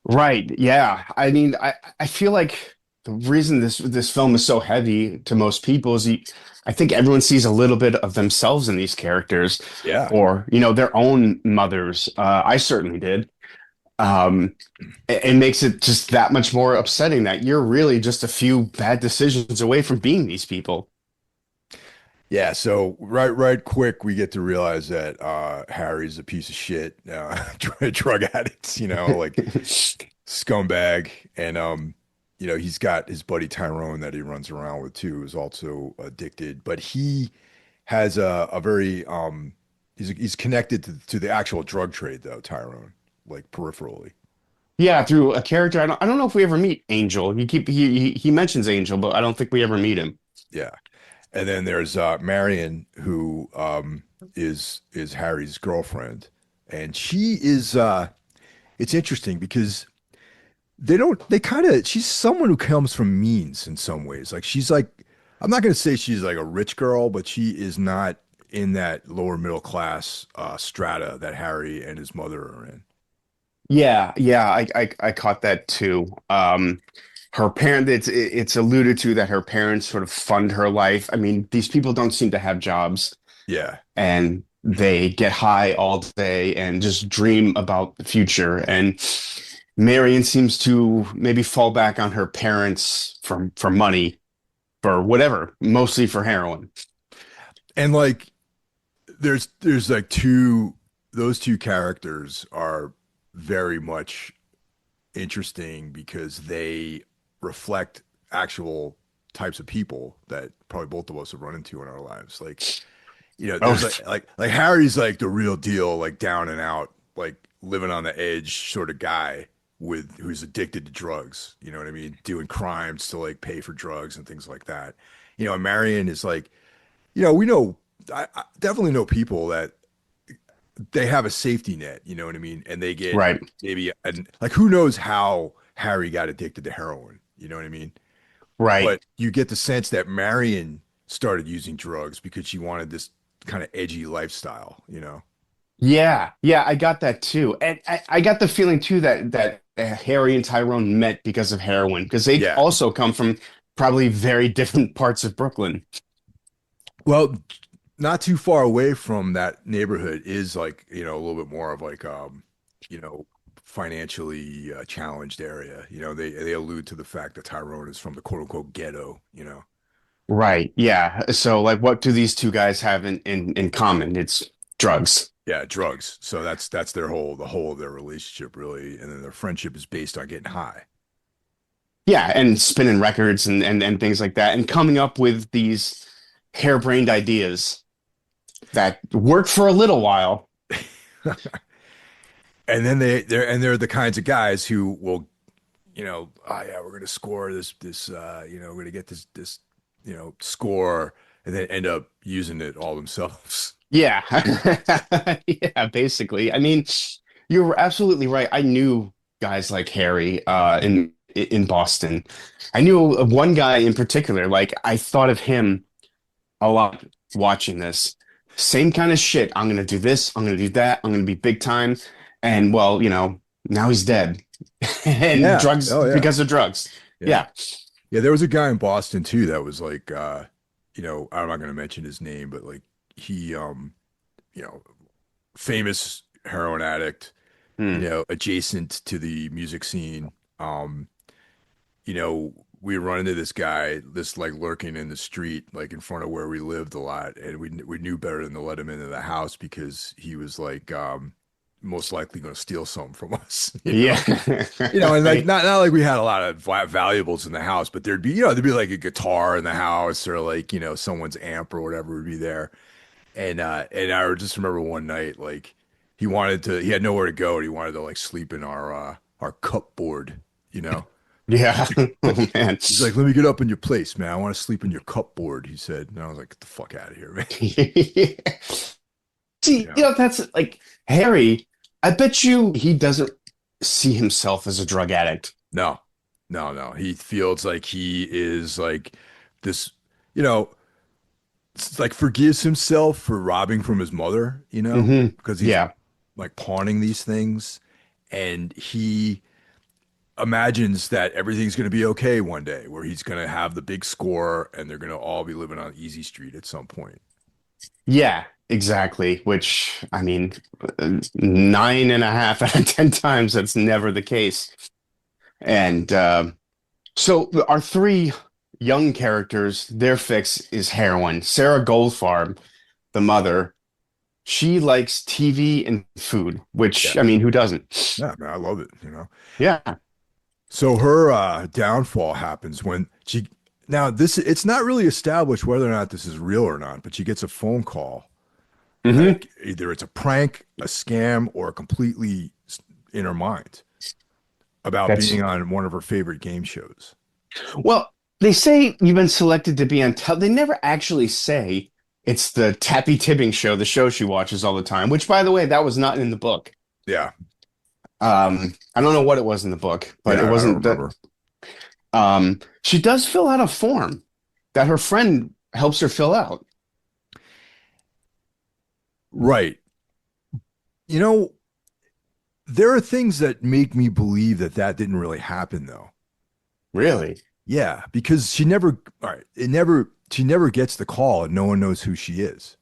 Right. Yeah. I mean, I feel like the reason this film is so heavy to most people is I think everyone sees a little bit of themselves in these characters Yeah. or, their own mothers. I certainly did. It makes it just that much more upsetting that you're really just a few bad decisions away from being these people. Yeah, so right quick we get to realize that Harry's a piece of shit, drug addict, like scumbag, and he's got his buddy Tyrone that he runs around with too, who's also addicted, but he has a very he's connected to the actual drug trade though, Tyrone, like peripherally. Yeah, through a character. I don't know if we ever meet Angel. He mentions Angel, but I don't think we ever meet him. Yeah. And then there's Marion, who is Harry's girlfriend, and she is. It's interesting because they kind of she's someone who comes from means in some ways. Like she's like I'm not going to say she's like a rich girl, but she is not in that lower middle class strata that Harry and his mother are in. Yeah, yeah, I caught that too. Her parent, it's alluded to that her parents sort of fund her life. I mean, these people don't seem to have jobs Yeah. and they get high all day and just dream about the future. And Marion seems to maybe fall back on her parents for money, for whatever, mostly for heroin. And like there's like two those two characters are very much interesting because they reflect actual types of people that probably both of us have run into in our lives. Like, there's Oh, like Harry's like the real deal, like down and out, like living on the edge sort of guy with who's addicted to drugs. You know what I mean? Doing crimes to like pay for drugs and things like that. And Marion is like, we know I definitely know people that they have a safety net, you know what I mean? And they get right, maybe and like who knows how Harry got addicted to heroin, you know what I mean? right. But you get the sense that Marion started using drugs because she wanted this kind of edgy lifestyle. Yeah, yeah, I got that too. And I got the feeling too that Harry and Tyrone met because of heroin, because they Yeah. also come from probably very different parts of Brooklyn. Well, not too far away from that neighborhood is like, a little bit more of like you know, financially challenged area. They allude to the fact that Tyrone is from the quote unquote ghetto. Right. Yeah. So like what do these two guys have in common? It's drugs. Yeah, drugs. So that's the whole of their relationship really, and then their friendship is based on getting high. Yeah, and spinning records and things like that and coming up with these harebrained ideas that work for a little while. And then they're the kinds of guys who will, oh yeah, we're gonna score we're gonna get this score, and then end up using it all themselves. Yeah. Yeah, basically. I mean, you're absolutely right. I knew guys like Harry in Boston. I knew one guy in particular, like I thought of him a lot watching this. same kind of shit. I'm gonna do this. I'm gonna do that. I'm gonna be big time. And well, now he's dead, and Yeah. drugs Oh yeah. because of drugs. Yeah. Yeah. Yeah. There was a guy in Boston too that was like, I'm not going to mention his name, but like he, you know, famous heroin addict, Hmm. adjacent to the music scene. Um, we run into this guy, this like lurking in the street, like in front of where we lived a lot, and we knew better than to let him into the house because he was like most likely going to steal something from us, Yeah. and like Right. not like we had a lot of valuables in the house, but there'd be like a guitar in the house or like someone's amp or whatever would be there, and I just remember one night like he had nowhere to go and he wanted to like sleep in our cupboard, you know. Yeah. Oh man. He's like, let me get up in your place, man. I want to sleep in your cupboard, he said. And I was like, get the fuck out of here, man. See, that's like Harry. I bet you he doesn't see himself as a drug addict. No, no. He feels like he is like this, you know, like forgives himself for robbing from his mother, because he's Yeah. like pawning these things. And he imagines that everything's going to be okay one day, where he's going to have the big score and they're going to all be living on Easy Street at some point. Yeah, exactly. Which, I mean, 9.5 out of 10 times, that's never the case. And so our three young characters, their fix is heroin. Sarah Goldfarb, the mother, she likes TV and food, Yeah. which, I mean, who doesn't? Yeah, man, I love it. Yeah. So her downfall happens when now this it's not really established whether or not this is real or not, but she gets a phone call. Hmm. Like either it's a prank, a scam, or completely in her mind about That's being on one of her favorite game shows. Well, they say you've been selected to be on they never actually say it's the Tappy Tibbing show, the show she watches all the time, which by the way, that was not in the book. Yeah, I don't know what it was in the book, but yeah, it I don't wasn't that. remember. She does fill out a form that her friend helps her fill out. Right. You know, there are things that make me believe that that didn't really happen, though. Really? Yeah, because all right, she never gets the call and no one knows who she is.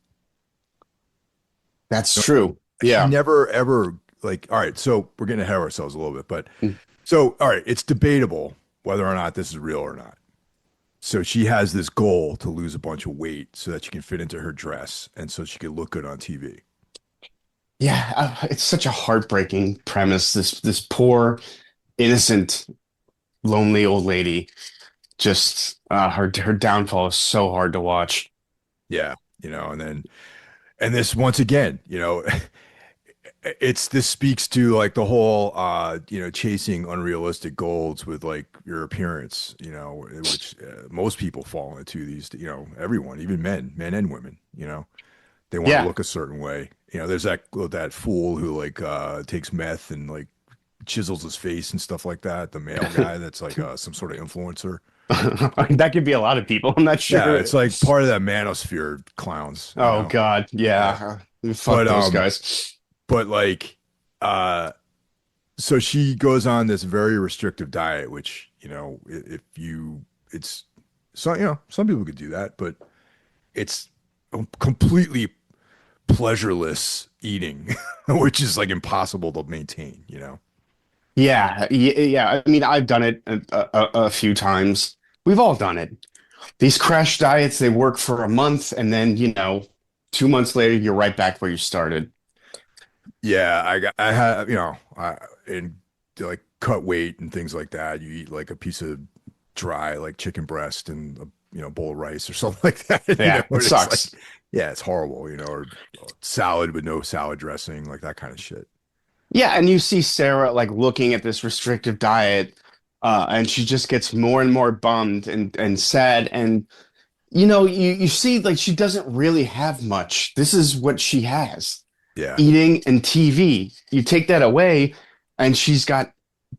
That's true. She Yeah. never ever like, all right, so we're getting ahead of ourselves a little bit, but Mm. so, all right, it's debatable whether or not this is real or not. So she has this goal to lose a bunch of weight so that she can fit into her dress and so she can look good on TV. Yeah, it's such a heartbreaking premise. This poor, innocent, lonely old lady. Just her downfall is so hard to watch. Yeah, and this once again, this speaks to like the whole chasing unrealistic goals with like your appearance, which most people fall into these, everyone, even men and women, they want to Yeah. look a certain way. There's that fool who like takes meth and like chisels his face and stuff like that. The male guy that's like some sort of influencer. That could be a lot of people. I'm not Yeah, sure. it's like part of that manosphere clowns, Oh God, Yeah. yeah. Fuck But those guys. like uh so she goes on this very restrictive diet, which, if you it's some people could do that, but it's completely pleasureless eating, which is like impossible to maintain. Yeah. I mean, I've done it a few times. We've all done it. These crash diets, they work for a month, and then 2 months later, you're right back where you started. Yeah, I have, and to, like cut weight and things like that. You eat like a piece of dry like chicken breast and a bowl of rice or something like that. Yeah, it And it's like, sucks. yeah, it's horrible. Or salad with no salad dressing, like that kind of shit. Yeah, and you see Sarah like looking at this restrictive diet, and she just gets more and more bummed and sad. And you see like she doesn't really have much. This is what she has. Yeah, Eating and TV. You take that away, and she's got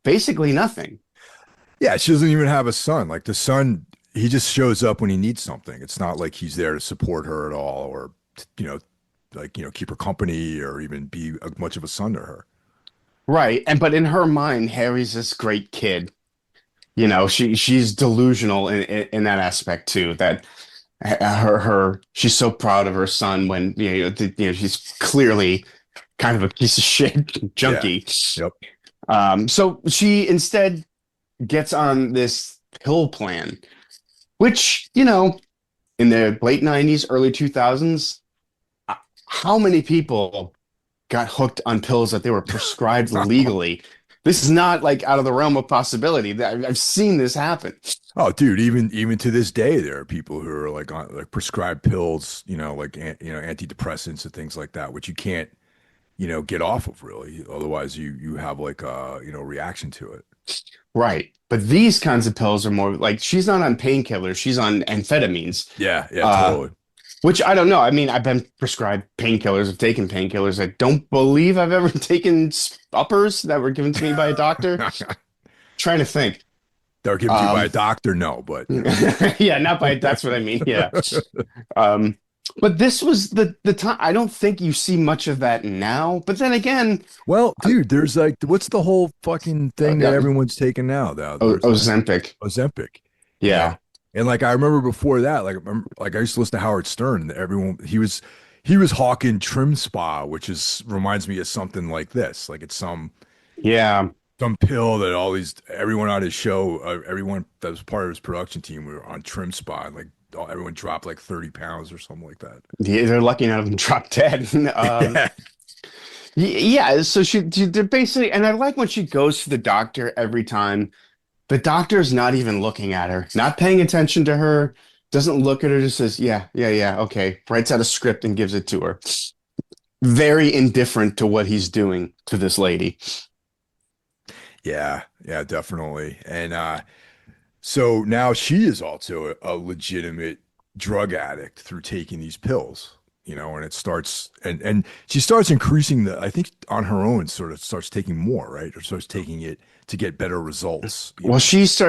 basically nothing. yeah. She doesn't even have a son. Like the son, he just shows up when he needs something. It's not like he's there to support her at all, or you know, like, keep her company or even be much of a son to her. Right. And but in her mind, Harry's this great kid. You know, she's delusional in that aspect too. That she's so proud of her son when she's clearly kind of a piece of shit Yeah. junkie. Yep. So she instead gets on this pill plan, which, in the late 90s, early 2000s, uh, how many people got hooked on pills that they were prescribed legally? This is not like out of the realm of possibility. I've seen this happen. Oh, dude, even to this day, there are people who are like on like prescribed pills, like antidepressants and things like that, which you can't, get off of really. Otherwise, you have like a reaction to it. Right. But these kinds of pills are more like she's not on painkillers, she's on amphetamines. Yeah, yeah, Uh, totally. which I don't know. I mean, I've been prescribed painkillers, I've taken painkillers. I don't believe I've ever taken uppers that were given to me by a doctor. Trying to think. They're given to you by a Um, doctor, no, but yeah, not by that's what I mean. Yeah. Um, but this was the time. I don't think you see much of that now. But then again, well, dude, there's like, what's the whole fucking thing that yeah, everyone's taking now? There's like Ozempic. Ozempic, Yeah. and like I remember before that, like I used to listen to Howard Stern, and everyone he was hawking Trim Spa, which is reminds me of something like this, like it's Yeah. some pill that everyone on his show, everyone that was part of his production team, we were on Trim Spa, and like everyone dropped like 30 pounds or something like that. Yeah, they're lucky none of them dropped dead. Yeah, Yeah, so they're basically, and I like when she goes to the doctor every time. The doctor's not even looking at her, not paying attention to her, doesn't look at her, just says, yeah, yeah, yeah, okay, writes out a script and gives it to her. Very indifferent to what he's doing to this lady. yeah, yeah, definitely. And so now she is also a legitimate drug addict through taking these pills, and it starts and she starts increasing I think on her own sort of starts taking more, right? Or starts taking it to get better results, Well, she's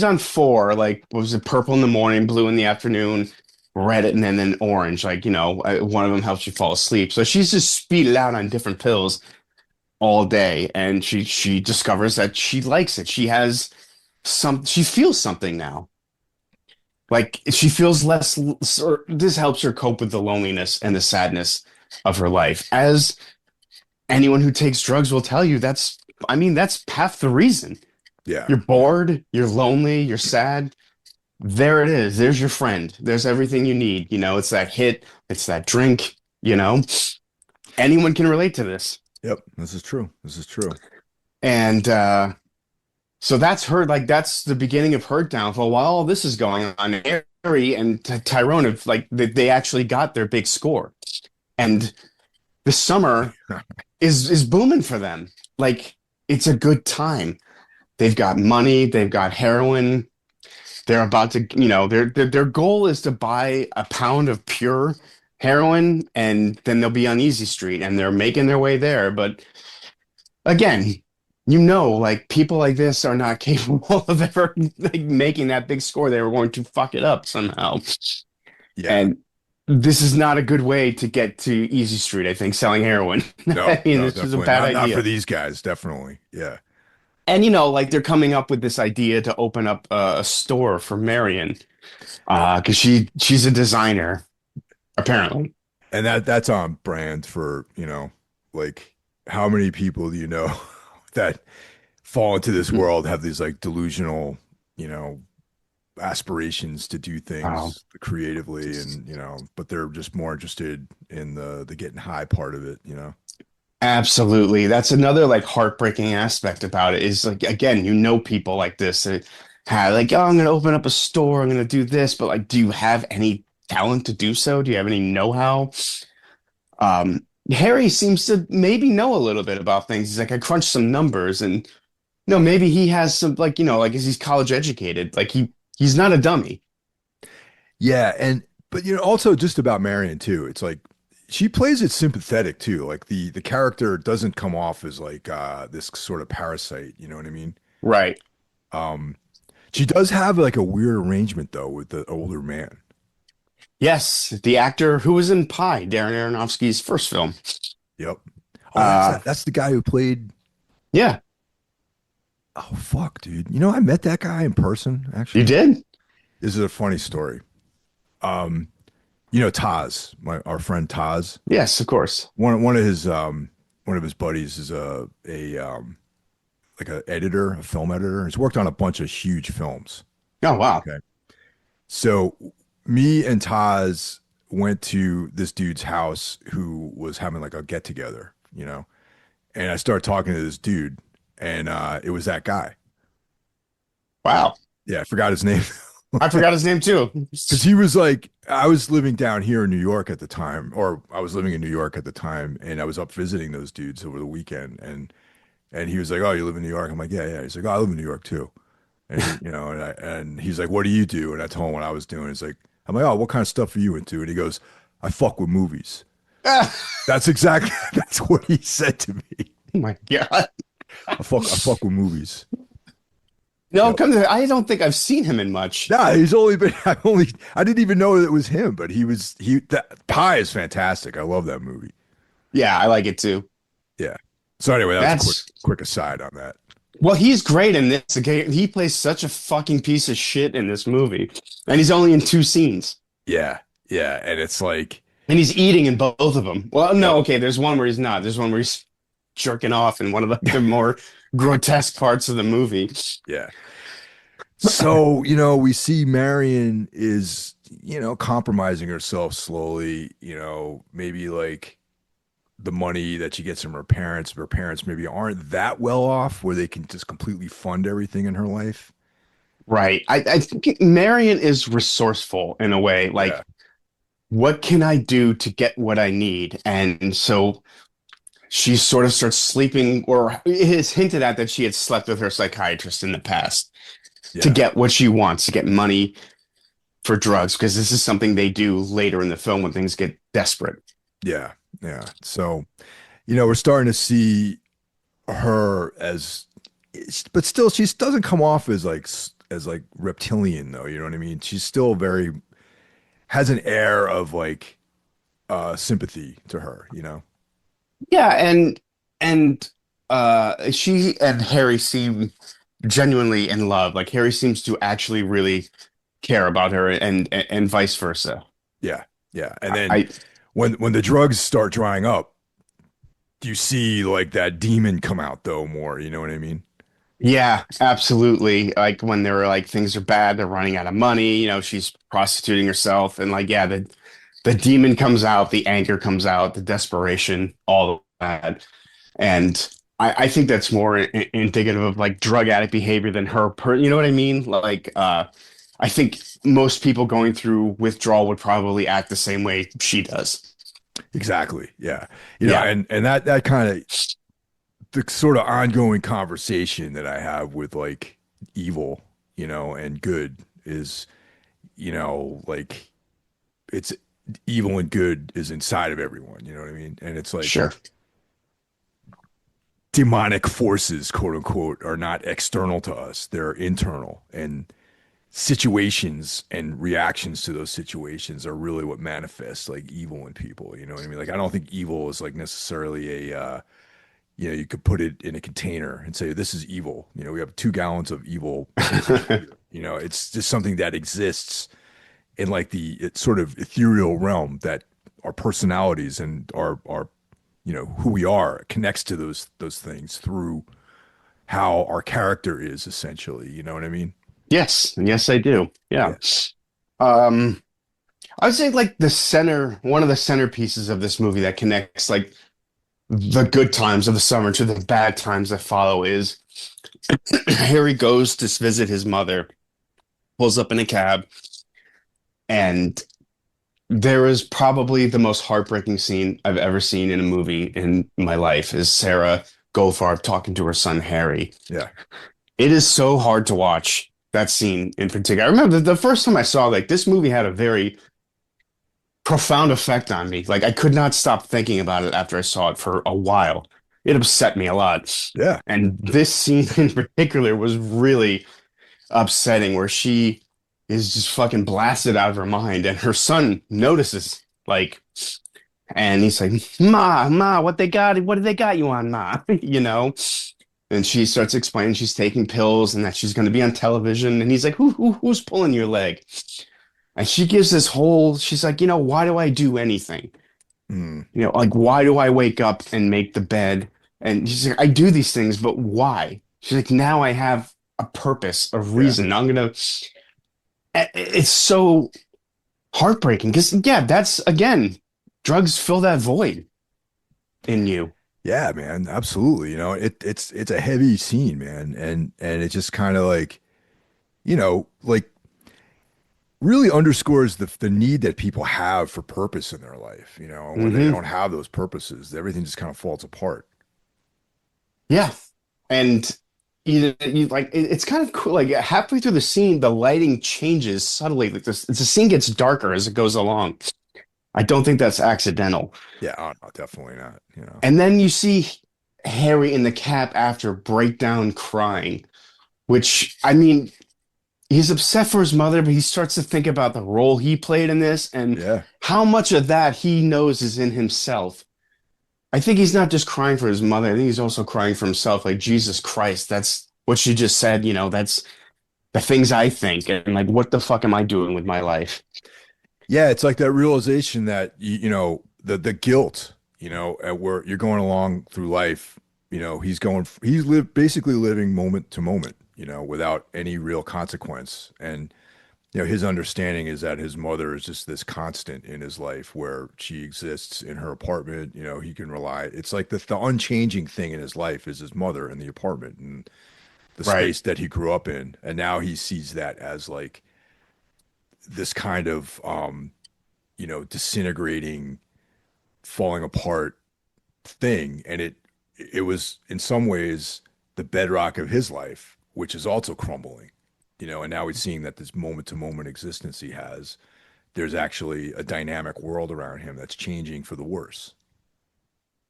on four, like, what was it, purple in the morning, blue in the afternoon, red and then orange. Like, one of them helps you fall asleep. So she's just speeded out on different pills all day, and she discovers that she likes it. She feels something now. Like she feels less, or this helps her cope with the loneliness and the sadness of her life. As anyone who takes drugs will tell you, I mean, that's half the reason. Yeah, You're yeah, bored, you're lonely, you're sad. There it is. There's your friend. There's everything you need. It's that hit, it's that drink, you know. Anyone can relate to this. yep, this is true. This is true. And so that's her, like that's the beginning of her downfall. While all this is going on, Harry and Tyrone have like they actually got their big score. And the summer is booming for them. Like it's a good time. They've got money, they've got heroin. They're about to, their goal is to buy a pound of pure heroin, and then they'll be on Easy Street, and they're making their way there. But again, like people like this are not capable of ever like making that big score. They were going to fuck it up somehow. Yeah, And this is not a good way to get to Easy Street, I think, selling heroin. I no, mean, no, this is a definitely bad not for idea. these guys, definitely. Yeah, And like they're coming up with this idea to open up a store for Marion, because she's a designer apparently. and that's on brand for like how many people do you know that fall into this world have these like delusional, you know, aspirations to do Oh, things creatively and but they're just more interested in the getting high part of it. absolutely. That's another like heartbreaking aspect about it is like again, people like this that have like, oh, I'm gonna open up a store, I'm gonna do this, but like, do you have any talent to do so? Do you have any know-how? Harry seems to maybe know a little bit about things. He's like, I crunched some numbers and no, maybe he has some like, like he's college educated. Like he's not a dummy. Yeah, and but also just about Marion too. It's like she plays it sympathetic too. Like the character doesn't come off as like this sort of parasite, you know what I mean? Right. Um she does have like a weird arrangement though with the older man. Yes, the actor who was in Pi, Darren Aronofsky's first film. Yep. Oh, Uh, that's the guy who played. yeah, Oh fuck, dude. I met that guy in person. you Actually, did? this is a funny story. Um, Taz, our friend Taz. Yes, of course. One of his buddies is a like a editor, a film editor. He's worked on a bunch of huge films. Oh, wow. Okay. So me and Taz went to this dude's house who was having like a get together, and I started talking to this dude, and it was that guy. Wow. Yeah, I forgot his name. I forgot his name too. Because he was like, I was living down here in New York at the time, or I was living in New York at the time, and I was up visiting those dudes over the weekend, and he was like, "Oh, you live in New York?" I'm like, "Yeah, yeah." He's like, "Oh, I live in New York too," and and he's like, "What do you do?" And I told him what I was doing. He's like, "I'm like, oh, what kind of stuff are you into?" And he goes, "I fuck with movies." Oh That's what he said to me. my God. I fuck with movies. No, Yep. come to, I don't think I've seen him in much. Nah, I didn't even know it was him, but that Pie is fantastic. I love that movie. Yeah, I like it too. Yeah. So anyway, that was a That's quick aside on that. well, he's great in this. Okay, he plays such a fucking piece of shit in this movie, and he's only in two scenes, Yeah. Yeah. And it's like, and he's eating in both of them. Well, no, yep. okay, there's one where he's not. There's one where he's jerking off in one of the more grotesque parts of the movie. Yeah. So, we see Marion is, compromising herself slowly, maybe like the money that she gets from her parents maybe aren't that well off where they can just completely fund everything in her life. Right. I think Marion is resourceful in a way. Yeah. Like, what can I do to get what I need? And so she sort of starts sleeping, or it is hinted at that she had slept with her psychiatrist in the past to Yeah. get what she wants, to get money for drugs, because this is something they do later in the film when things get desperate. Yeah. Yeah. So, we're starting to see her as, but still, she doesn't come off as like reptilian though. You know what I mean? She's still has an air of like sympathy to her. Yeah, and she and Harry seem genuinely in love. Like Harry seems to actually really care about her, and vice versa. Yeah. Yeah. And then I when the drugs start drying up, you see like that demon come out though more, you know what I mean? Yeah, absolutely. Like when they're like things are bad, they're running out of money, she's prostituting herself, and like yeah, the demon comes out, the anger comes out, the desperation, all of that. And I think that's more indicative of like drug addict behavior than you know what I mean? Like I think most people going through withdrawal would probably act the same way she does. Exactly. Yeah. Yeah, And that kind of the sort of ongoing conversation that I have with like evil, and good is, like it's evil and good is inside of everyone, you know what I mean? And it's like sure. demonic forces, quote unquote, are not external to us. They're internal. And situations and reactions to those situations are really what manifests like evil in people. You know what I mean? Like, I don't think evil is like necessarily you could put it in a container and say, this is evil. We have 2 gallons of evil. It's just something that exists in like it's sort of ethereal realm that our personalities and our who we are connects to those things through how our character is essentially. You know what I mean? Yes, yes, I do. Yeah. Yeah. Um, I would say like one of the centerpieces of this movie that connects like the good times of the summer to the bad times that follow is Harry goes to visit his mother, pulls up in a cab, and there is probably the most heartbreaking scene I've ever seen in a movie in my life is Sarah Goldfarb talking to her son Harry. Yeah. It is so hard to watch that scene in particular. I remember the first time I saw like this movie had a very profound effect on me. Like I could not stop thinking about it after I saw it for a while. It upset me a lot. Yeah. And this scene in particular was really upsetting where she is just fucking blasted out of her mind, and her son notices, like, and he's like, Ma, what did they got you on, Ma? You know? And she starts explaining she's taking pills and that she's going to be on television. And he's like, who's pulling your leg? And she gives this whole, she's like, why do I do anything? Mm. Like, why do I wake up and make the bed? And she's like, I do these things, but why? She's like, now I have a purpose, a Yeah. reason. It's so heartbreaking because, yeah, that's again, drugs fill that void in you. Yeah, man, absolutely. It's a heavy scene, man, and it just kind of like, like really underscores the need that people have for purpose in their life. And when they Hmm. don't have those purposes, everything just kind of falls apart. Yeah. And you like it's kind of cool. Like halfway through the scene, the lighting changes subtly. Like the scene gets darker as it goes along. I don't think that's accidental. Yeah, oh, no, definitely not. And then you see Harry in the cap after break down crying, which I mean, he's upset for his mother, but he starts to think about the role he played in this and Yeah. how much of that he knows is in himself. I think he's not just crying for his mother. I think he's also crying for himself. Like, Jesus Christ, that's what she just said. That's the things I think. And like, what the fuck am I doing with my life? Yeah, it's like that realization that the guilt, at where you're going along through life, basically living moment to moment, without any real consequence. And his understanding is that his mother is just this constant in his life where she exists in her apartment, he can rely. It's like the unchanging thing in his life is his mother and the apartment and the Right. space that he grew up in. And now he sees that as like this kind of disintegrating, falling apart thing. And it was in some ways the bedrock of his life, which is also crumbling. And now he's seeing that this moment to moment existence he has, there's actually a dynamic world around him that's changing for the worse.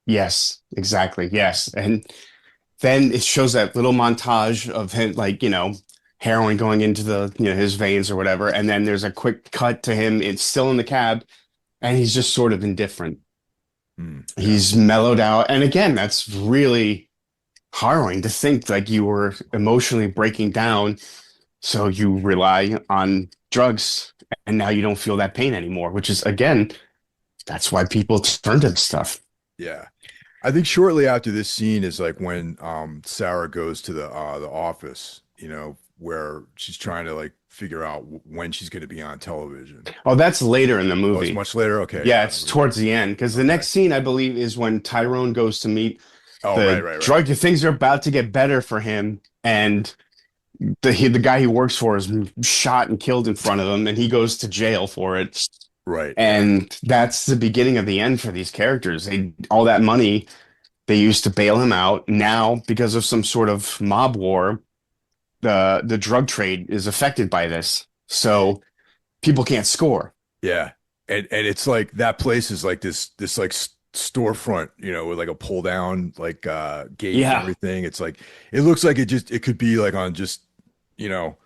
Yes, exactly. Yes. And then it shows that little montage of him, like, heroin going into his veins or whatever. And then there's a quick cut to him. It's still in the cab and he's just sort of indifferent. Yeah. He's mellowed out. And again, that's really harrowing to think like you were emotionally breaking down. So you rely on drugs and now you don't feel that pain anymore, which is, again, that's why people turn to this stuff. Yeah. I think shortly after this scene is like when Sarah goes to the office, where she's trying to like figure out when she's going to be on television. Oh, that's later in the Oh, it's movie. much later. Okay, Yeah, yeah. it's towards the end because the Okay. next scene, I believe, is when Tyrone goes to meet Oh, right, the right, right, drug. Things are about to get better for him, and the guy he works for is shot and killed in front of him, and he goes to jail for it. right. Yeah, And that's the beginning of the end for these characters. All that money they used to bail him out. Now, because of some sort of mob war, the drug trade is affected by this, so people can't score. yeah. And it's like that place is like this like storefront, with like a pull down like gate and Yeah. everything. It's like it looks like it could be like on just you know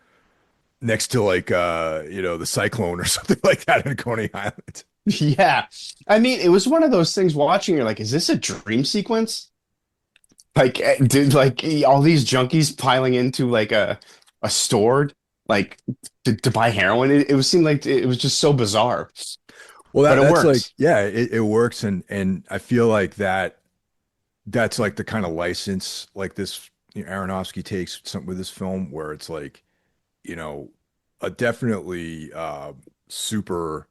next to like the cyclone or something like that in Coney Island. Yeah. I mean, it was one of those things watching, you're like, is this a dream sequence? Like, did like all these junkies piling into like a store, like to buy heroin? It was seemed like it was just so bizarre, Well, but it that's like, worked. yeah, it works, and I feel like that's like the kind of license like this Aronofsky takes some with this film where it's like, you know, a definitely super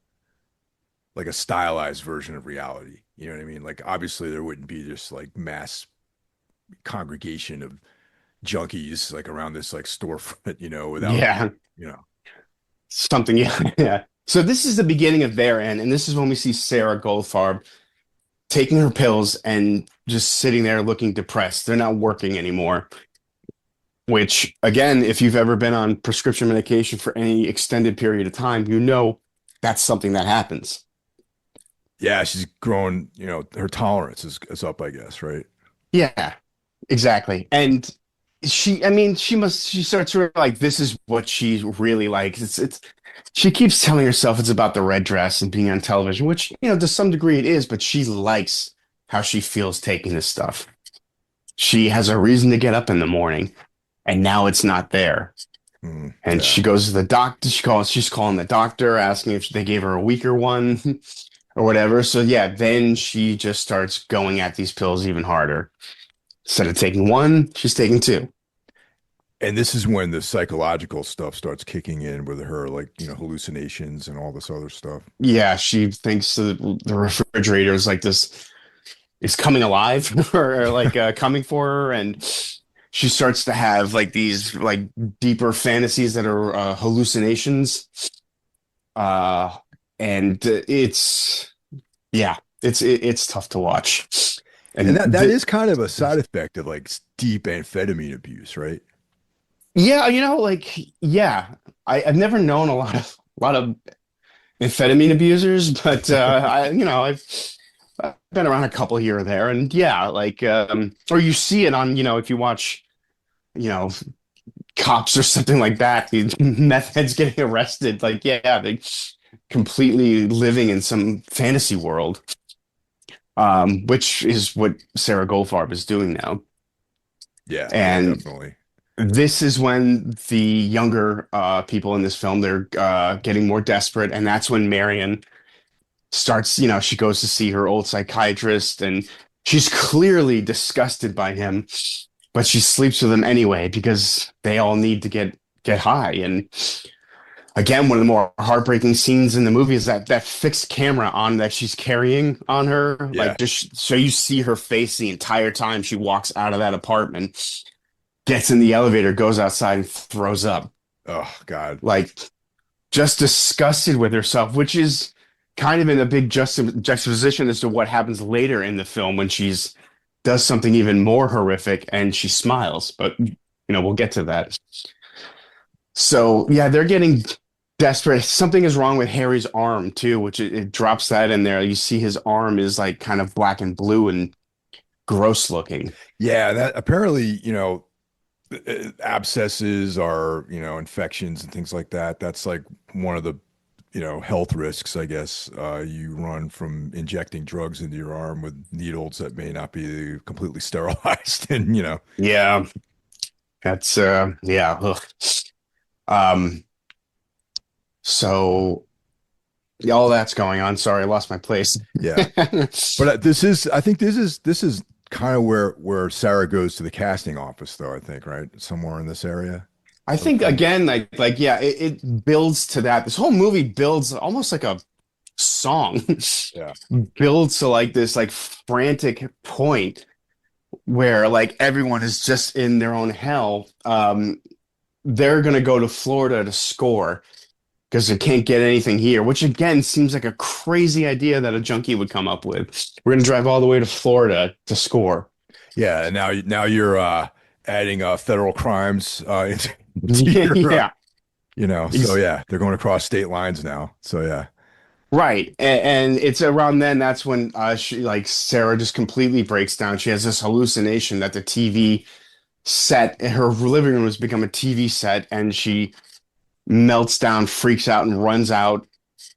like a stylized version of reality. You know what I mean? Like obviously there wouldn't be just like mass congregation of junkies like around this like storefront, without, Yeah. you know. Something, yeah, yeah. So this is the beginning of their end, and this is when we see Sarah Goldfarb taking her pills and just sitting there looking depressed. They're not working anymore. Which, again, if you've ever been on prescription medication for any extended period of time, that's something that happens. Yeah, she's growing, her tolerance is up, I guess, right? Yeah, exactly. And I mean, she starts to like, this is what she really likes. She keeps telling herself it's about the red dress and being on television, which, to some degree it is, but she likes how she feels taking this stuff. She has a reason to get up in the morning, and now it's not there. And Yeah. she goes to the doctor. She's calling the doctor, asking if they gave her a weaker one or whatever. So yeah, then she just starts going at these pills even harder. Instead of taking one, she's taking two. And this is when the psychological stuff starts kicking in with her, like, hallucinations and all this other stuff. Yeah, she thinks the refrigerator is like this is coming alive or like coming for her, and she starts to have like these like deeper fantasies that are hallucinations. Uh, and it's yeah, it's tough to watch. And And that is kind of a side effect of like deep amphetamine abuse, right? yeah, like yeah, I've never known a lot of amphetamine abusers, but I've been around a couple here or there, and yeah, like or you see it on, if you watch, you know, cops or something like that, the meth heads getting arrested, like yeah, they completely living in some fantasy world, which is what Sarah Goldfarb is doing now. Yeah, yeah, And definitely. this is when the younger people in this film, they're getting more desperate, and that's when Marion starts, she goes to see her old psychiatrist, and she's clearly disgusted by him, but she sleeps with him anyway because they all need to get high. And again, one of the more heartbreaking scenes in the movie is that fixed camera on that she's carrying on her, Yeah. like just so you see her face the entire time she walks out of that apartment, gets in the elevator, goes outside, and throws up. Oh God. Like just disgusted with herself, which is kind of in a big juxtaposition as to what happens later in the film when she's does something even more horrific and she smiles. But we'll get to that. So yeah, they're getting desperate. Something is wrong with Harry's arm too, which it drops that in there. You see his arm is like kind of black and blue and gross looking. Yeah, that apparently, abscesses are, infections and things like that. That's like one of the, health risks, I guess, you run from injecting drugs into your arm with needles that may not be completely sterilized. And, Yeah, that's yeah. Ugh. Um, so yeah, all that's going on. Sorry, I lost my place. yeah. But I think this is kind of where Sarah goes to the casting office, though, I think, right? Somewhere in this area I of the think film. again, like yeah, it builds to that. This whole movie builds almost like a song, Yeah. builds to like this like frantic point where like everyone is just in their own hell. They're gonna go to Florida to score because they can't get anything here, which again seems like a crazy idea that a junkie would come up with. We're gonna drive all the way to Florida to score. Yeah. And now you're adding federal crimes into your Yeah, so yeah, they're going across state lines now. So yeah. right. And it's around then that's when she like Sarah just completely breaks down. She has this hallucination that the TV set in her living room has become a TV set, and she melts down, freaks out, and runs out.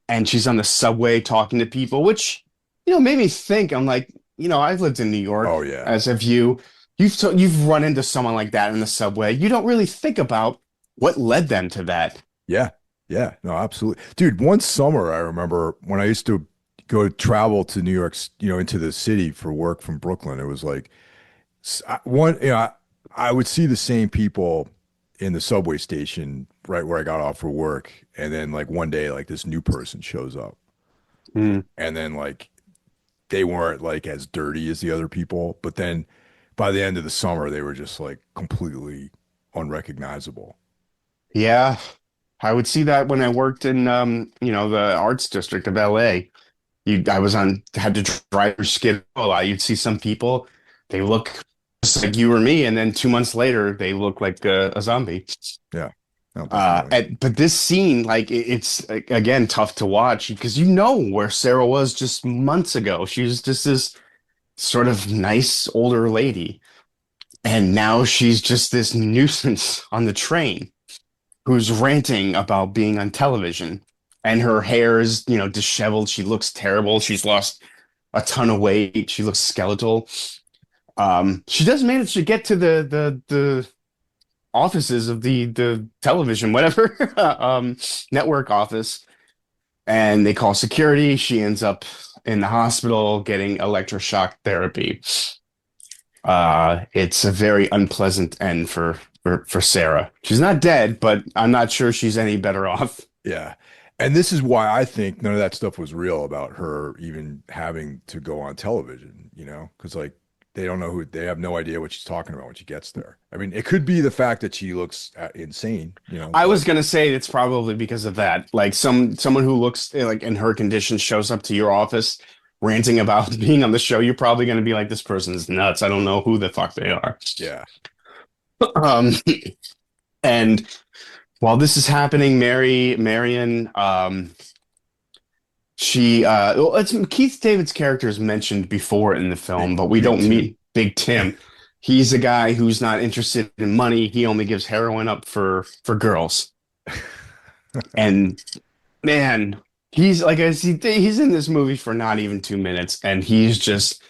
And she's on the subway talking to people, which made me think. I'm like, I've lived in New York, Oh yeah. as have you. You've run into someone like that in the subway. You don't really think about what led them to that. Yeah. Yeah. No, absolutely. Dude, one summer I remember when I used to go travel to New York, into the city for work from Brooklyn. It was like one, I would see the same people in the subway station right where I got off for work. And then like one day, like this new person shows up. Mm. And then like they weren't like as dirty as the other people, but then by the end of the summer, they were just like completely unrecognizable. Yeah, I would see that when I worked in the arts district of LA. I was on had to drive through Skid Row a lot. You'd see some people, they look just like you or me, and then 2 months later they look like a zombie. Yeah, no, definitely. But this scene, like it's like, again tough to watch because you know where Sarah was just months ago. She was just this sort of nice older lady, And now she's just this nuisance on the train who's ranting about being on television. And her hair is, disheveled. She looks terrible. She's lost a ton of weight. She looks skeletal. She does manage to get to the offices of the television, whatever, network office, and they call security. She ends up in the hospital getting electroshock therapy. It's a very unpleasant end for Sarah. She's not dead, but I'm not sure she's any better off. Yeah. And this is why I think none of that stuff was real about her even having to go on television, because like they don't know they have no idea what she's talking about when she gets there. I mean, it could be the fact that she looks insane, I was but gonna say it's probably because of that. Like someone who looks like in her condition shows up to your office ranting about being on the show, you're probably gonna be like, this person's nuts. I don't know who the fuck they are. yeah. Um, and while this is happening, Marion, well, it's Keith David's character is mentioned before in the film, but we Big don't Tim. meet Big Tim. He's a guy who's not interested in money. He only gives heroin up for girls. And man, he's like he's in this movie for not even 2 minutes, and he's just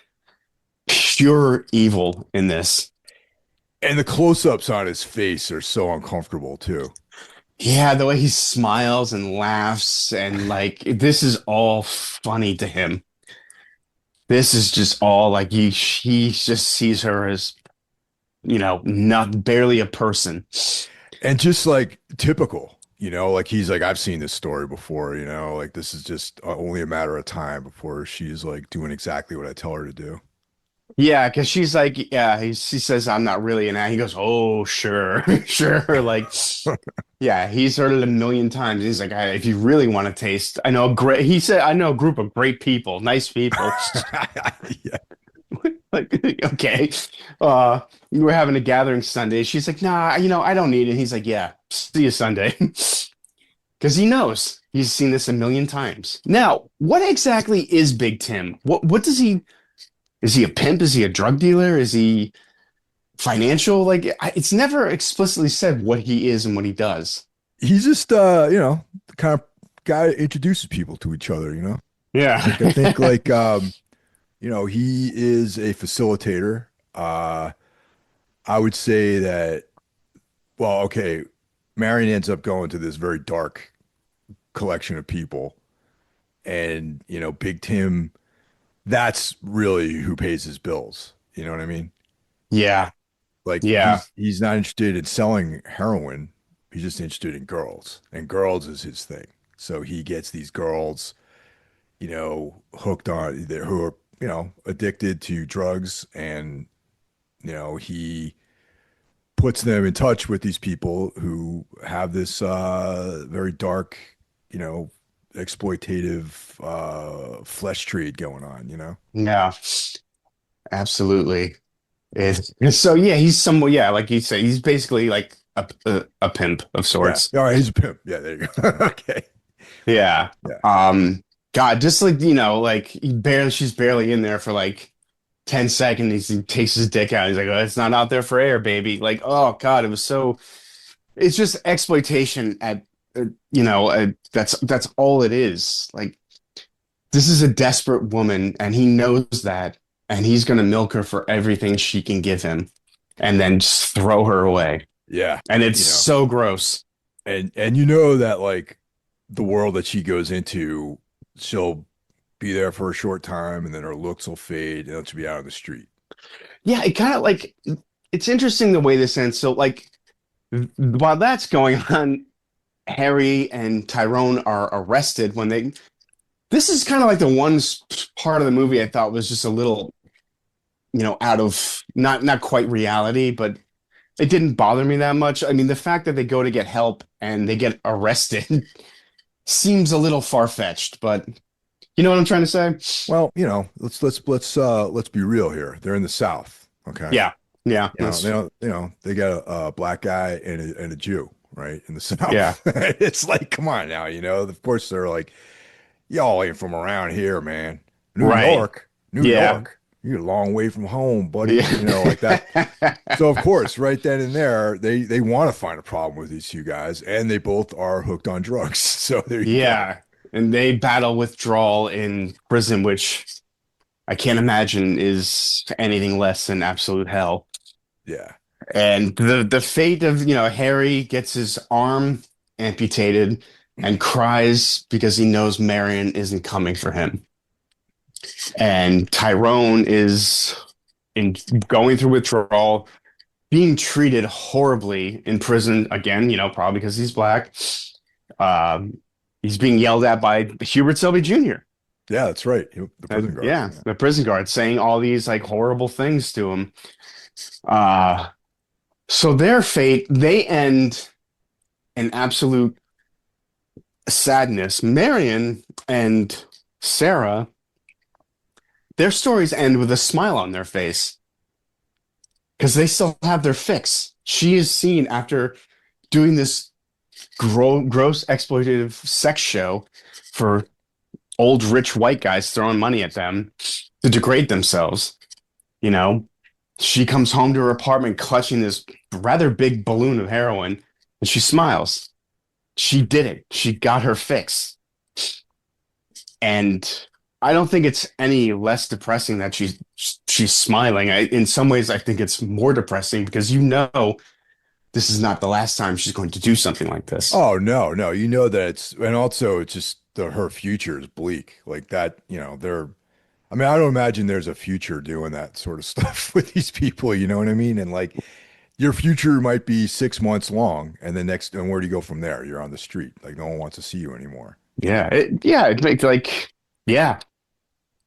pure evil in this. And the close-ups on his face are so uncomfortable too. Yeah, the way he smiles and laughs, and like this is all funny to him. This is just all like he just sees her as, not barely a person. And just like typical, like he's like, I've seen this story before, like this is just only a matter of time before she's like doing exactly what I tell her to do. Yeah, because she's like, yeah, she says, I'm not really an act. He goes, oh, sure, sure. Like, yeah, he's heard it a million times. He's like, if you really want to taste, I know a great, he said, I know a group of great people, nice people. Yeah. Like, okay. Uh, we're having a gathering Sunday. She's like, nah, I don't need it. He's like, yeah, see you Sunday. Because he knows he's seen this a million times. Now, what exactly is Big Tim? What does he? Is he a pimp? Is he a drug dealer? Is he financial? Like, it's never explicitly said what he is and what he does. He's just the kind of guy that introduces people to each other. Yeah. Like I think like he is a facilitator. I would say that, well, okay, Marion ends up going to this very dark collection of people, and Big Tim, that's really who pays his bills. You know what I mean? Yeah. Like Yeah. he's not interested in selling heroin. He's just interested in girls, and girls is his thing. So he gets these girls, hooked on who are, addicted to drugs, and he puts them in touch with these people who have this very dark, you know, exploitative flesh trade going on. Yeah. Absolutely. So yeah, he's somewhat, yeah, like you say, he's basically like a pimp of Yeah. sorts. All right, he's a pimp. Yeah, there you go. Okay. Yeah. Yeah. God, just like, like she's barely in there for like 10 seconds. He takes his dick out. He's like, oh, it's not out there for air, baby. Like, oh God, it's just exploitation at, that's all it is. Like, this is a desperate woman and he knows that, and he's going to milk her for everything she can give him and then just throw her away. Yeah. And it's so gross. And that like the world that she goes into, she'll be there for a short time and then her looks will fade and then she'll be out on the street. Yeah, it kind of like, it's interesting the way this ends. So, like, while that's going on, Harry and Tyrone are arrested when this is kind of like the one part of the movie I thought was just a little, out of not quite reality, but it didn't bother me that much. I mean, the fact that they go to get help and they get arrested seems a little far-fetched, but you know what I'm trying to say? Well, let's be real here. They're in the South, okay? Yeah. Yeah. They got a black guy and a Jew, right? In the Yeah. South. It's like, come on now, of course they're like, y'all ain't from around here, man. New Right. York, New Yeah. York. you're a long way from home, buddy. You know, like that. Yeah. So of course, right then and there, they want to find a problem with these two guys, and they both are hooked on drugs. So there you go. Yeah. And they battle withdrawal in prison, which I can't imagine is anything less than absolute hell. Yeah. And the fate of, Harry gets his arm amputated and cries because he knows Marion isn't coming for him. And Tyrone is in going through withdrawal, being treated horribly in prison again, probably because he's black. Um, he's being yelled at by Hubert Selby Jr. Yeah, that's right. The prison guard. Yeah, the prison guard saying all these like horrible things to him. Uh, so their fate, they end in absolute sadness. Marion and Sarah, their stories end with a smile on their face because they still have their fix. She is seen after doing this gross exploitative sex show for old rich white guys throwing money at them to degrade themselves. You know, she comes home to her apartment clutching this rather big balloon of heroin and she smiles. She did it. She got her fix. And I don't think it's any less depressing that she's smiling. In some ways, I think it's more depressing because this is not the last time she's going to do something like this. Oh no, no. You know that and also it's just her future is bleak. Like that, I mean, I don't imagine there's a future doing that sort of stuff with these people, you know what I mean? And like your future might be 6 months long, and and where do you go from there? You're on the street. Like no one wants to see you anymore. It makes like, yeah.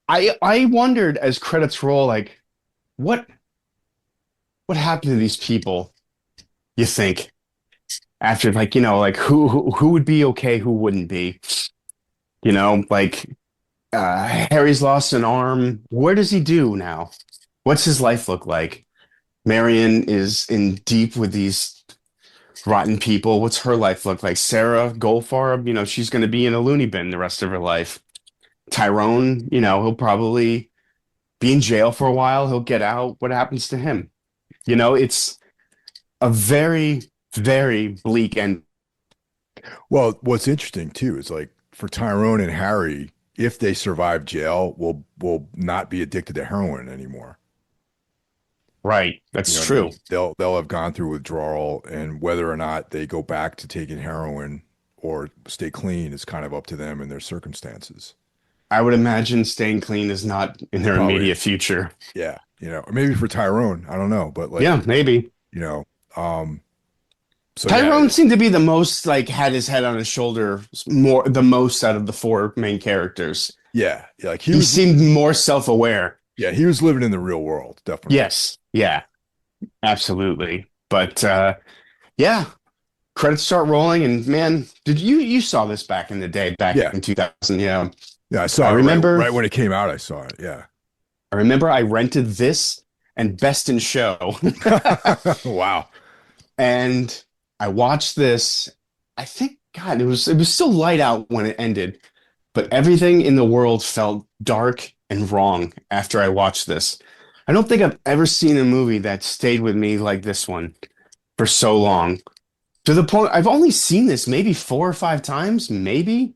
I wondered as credits roll, like, what happened to these people, you think? After like, like who would be okay, who wouldn't be? Like Harry's lost an arm. Where does he do now? What's his life look like? Marion is in deep with these rotten people. What's her life look like? Sarah Goldfarb, she's going to be in a loony bin the rest of her life. Tyrone, he'll probably be in jail for a while. He'll get out. What happens to him? It's a very, very bleak end. Well, what's interesting too is like for Tyrone and Harry, if they survive jail, will not be addicted to heroin anymore. Right. You know That's what I true. mean? They'll have gone through withdrawal, and whether or not they go back to taking heroin or stay clean is kind of up to them and their circumstances. I would imagine staying clean is not in their Probably, immediate future. yeah, or maybe for Tyrone, I don't know, but like, Yeah, maybe. you know, um, so yeah, Tyrone seemed to be the most like had his head on his shoulder more the most out of the four main characters. yeah, like He seemed more self-aware. yeah, he was living in the real world, definitely. Yes. Yeah, absolutely. But yeah, credits start rolling and man, did you saw this back in the day, back Yeah, in 2000, yeah. yeah, I saw I it remember right when it came out. I saw it. Yeah. I remember I rented this and Best in Show. Wow. And I watched this. I think, God, it was still light out when it ended, but everything in the world felt dark and wrong after I watched this. I don't think I've ever seen a movie that stayed with me like this one for so long. To the point I've only seen this maybe 4 or 5 times, maybe.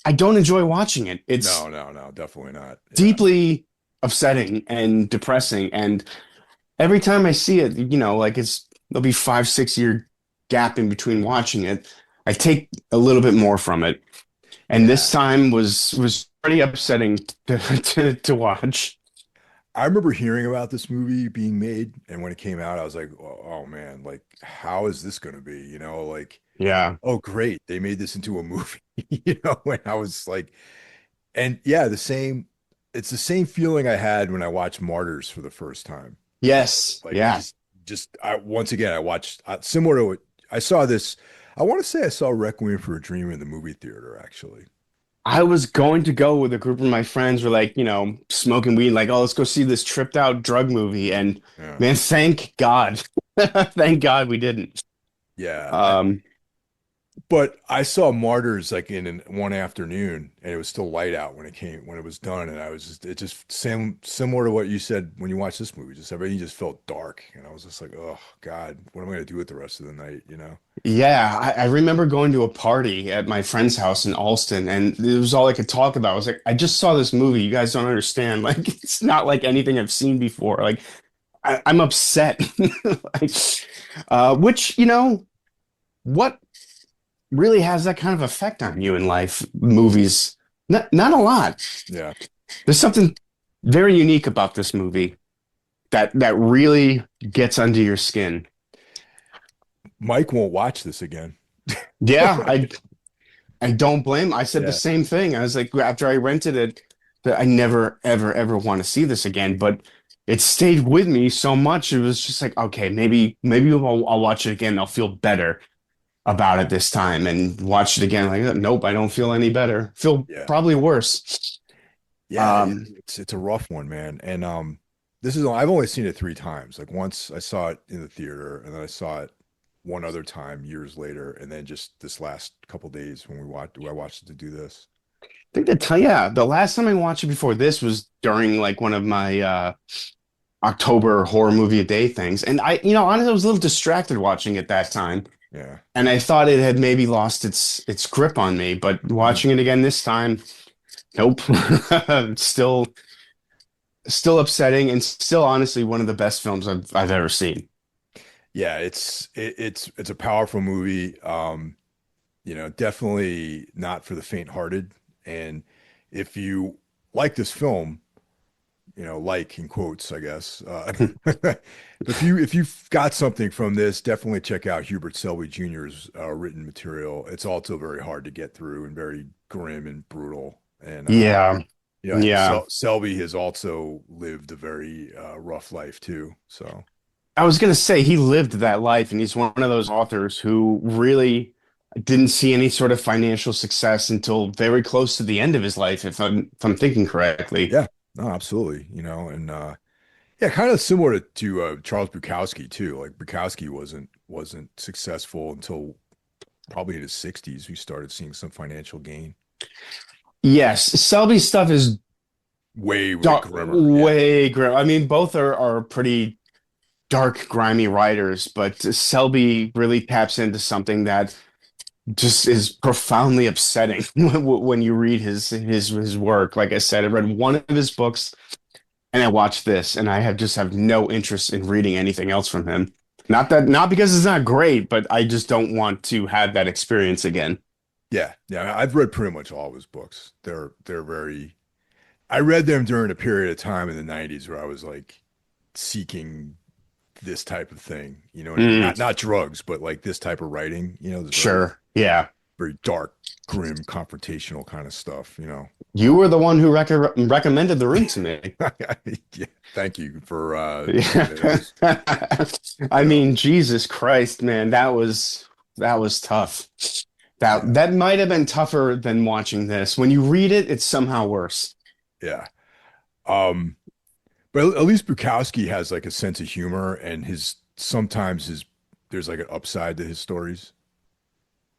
I don't enjoy watching it. It's No, definitely not. Yeah. deeply upsetting and depressing. And every time I see it, like there'll be 5, 6 year gap in between watching it. I take a little bit more from it. And Yeah. this time was pretty upsetting to watch. I remember hearing about this movie being made, and when it came out, I was like, oh man, like how is this going to be? Like, Yeah. oh great, they made this into a movie. And I was like, and yeah, it's the same feeling I had when I watched Martyrs for the first time. Yes. Like Yeah. once again, I watched similar to what I saw this. I want to say I saw Requiem for a Dream in the movie theater, actually. I was going to go with a group of my friends. We're like, smoking weed, like, oh, let's go see this tripped out drug movie. And Yeah. man, thank God. Thank God we didn't. Yeah. Um, But I saw Martyrs like one afternoon, and it was still light out when it was done, and I was just it just similar to what you said when you watched this movie. Just everything just felt dark, and I was just like, oh God, what am I gonna do with the rest of the night? You know? Yeah, I remember going to a party at my friend's house in Alston, and it was all I could talk about. I was like, I just saw this movie. You guys don't understand. Like, it's not like anything I've seen before. Like, I'm upset. Like, which, what really has that kind of effect on you in life? Movies, not a lot. Yeah. There's something very unique about this movie that really gets under your skin. Mike won't watch this again. Yeah, I don't blame. I said the Yeah. same thing. I was like, after I rented it, that I never, ever, ever want to see this again. But it stayed with me so much. It was just like, okay, maybe I'll watch it again. I'll feel better about it this time, and watch it again. Like, nope, I don't feel any better. Feel Yeah. probably worse. Yeah, Um, it's a rough one, man. And this is I've only seen it 3 times. Like once I saw it in the theater, and then I saw it one other time years later, and then just this last couple days when I watched it to do this. I think yeah, the last time I watched it before this was during like one of my October horror movie a day things. And honestly, I was a little distracted watching it that time. Yeah. And I thought it had maybe lost its grip on me, but Mhm. watching it again this time, nope. It's still upsetting, and still honestly one of the best films I've ever seen. Yeah, it's a powerful movie. Definitely not for the faint-hearted. And if you like this film, like in quotes, I guess. If you've got something from this, definitely check out Hubert Selby Jr.'s written material. It's also very hard to get through and very grim and brutal. And Yeah, yeah. Selby has also lived a very rough life too. So I was gonna say he lived that life, and he's one of those authors who really didn't see any sort of financial success until very close to the end of his life, if I'm thinking correctly. yeah, no, absolutely. And yeah, kind of similar to Charles Bukowski too. Like Bukowski wasn't successful until probably in his 60s. We started seeing some financial gain. Yes, Selby's stuff is Way dark, grimmer. Yeah. way grim. I mean, both are pretty dark, grimy writers, but Selby really taps into something that just is profoundly upsetting when you read his work. Like I said, I read one of his books and I watched this, and I have no interest in reading anything else from him. Not because it's not great, but I just don't want to have that experience again. Yeah. Yeah. I've read pretty much all of his books. They're very I read them during a period of time in the 90s where I was like seeking this type of thing. You know what I mean? Mm, Not drugs, but like this type of writing, this sure. Yeah. very dark, grim, confrontational kind of stuff. You were the one who recommended The Room to me. Yeah, thank you for doing it. It Yeah. was, I you know, mean, Jesus Christ, man, that was tough. That yeah, that might have been tougher than watching this. When you read it, it's somehow worse. yeah. Um, but at least Bukowski has like a sense of humor, and his sometimes his there's like an upside to his stories.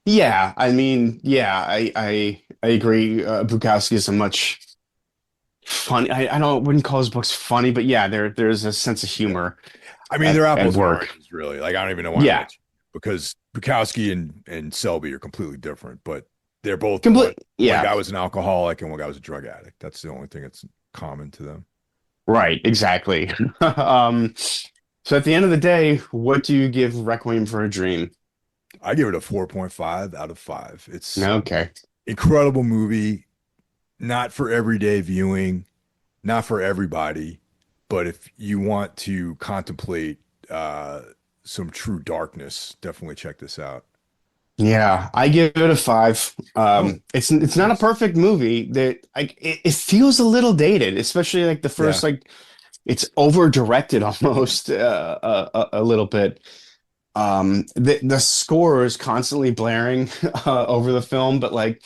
Yeah, I mean, yeah, I agree. Bukowski is a much funny. I don't wouldn't call his books funny, but yeah, there's a sense of Yeah. humor I mean, they're at apples and work. oranges, really. Like, I don't even know why I Yeah, mentioned it, because Bukowski and Selby are completely different, but they're both complete. one Yeah, guy was an alcoholic and one guy was a drug addict. That's the only thing that's common to them. right, exactly. Um, so at the end of the day, what do you give Requiem for a Dream? I give it a 4.5 out of 5. It's Okay. incredible movie, not for everyday viewing, not for everybody, but if you want to contemplate uh, some true darkness, definitely check this out. Yeah, I give it a 5. Oh, It's not a nice. perfect movie. That like it feels a little dated, especially like the Yeah. first like it's over directed almost a little bit. The score is constantly blaring over the film, but like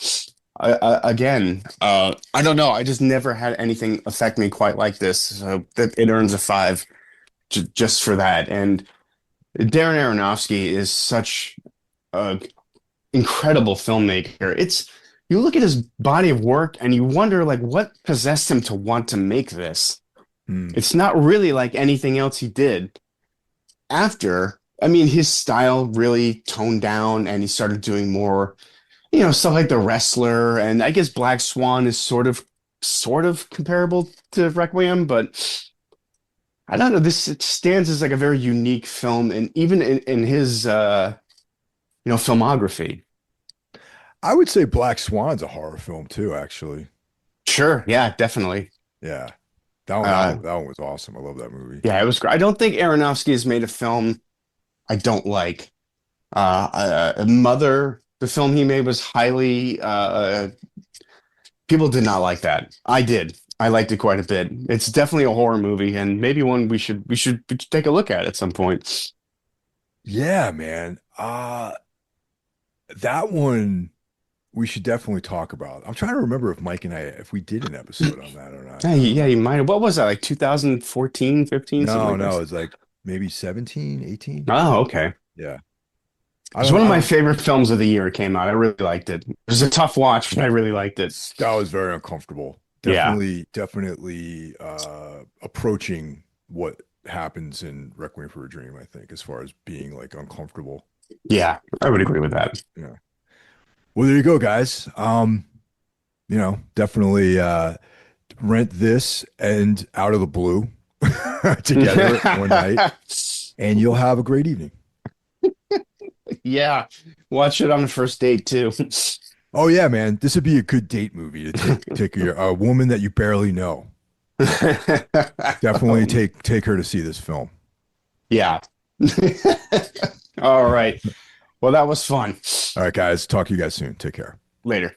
again, I don't know. I just never had anything affect me quite like this. So that it earns a 5 just for that. And Darren Aronofsky is such a incredible filmmaker. It's you look at his body of work and you wonder like what possessed him to want to make this. Hmm. It's not really like anything else he did after. I mean, his style really toned down and he started doing more, stuff like The Wrestler, and I guess Black Swan is sort of comparable to Requiem, but I don't know. This it stands as like a very unique film, and even in his filmography. I would say Black Swan's a horror film too, actually. Sure, yeah, definitely. Yeah. That one, that Uh, one, that one was awesome. I love that movie. yeah, it was great. I don't think Aronofsky has made a film I don't like. Mother, the film he made was highly people did not like that. I did. I liked it quite a bit. It's definitely a horror movie, and maybe one we should take a look at some point. Yeah, man. That one we should definitely talk about. I'm trying to remember if Mike and I, if we did an episode on that or not. Yeah, yeah, you might have. What was that, like 2014, 15, something No, like no, this? it's like maybe 17, 18. Oh, okay. Yeah. It's one of I my don't, favorite films of the year. It came out. I really liked it. It was a tough watch, but I really liked it. that was very uncomfortable. Yeah, Definitely approaching what happens in Requiem for a Dream, I think, as far as being like uncomfortable. yeah, I would agree with that. Yeah. Well, there you go, guys. Definitely rent this and Out of the Blue together one night, and you'll have a great evening. Yeah, watch it on the first date too. Oh yeah, man, this would be a good date movie to take a woman that you barely know. Definitely take her to see this film. Yeah. All right. Well, that was fun. All right, guys. Talk to you guys soon. Take care. Later.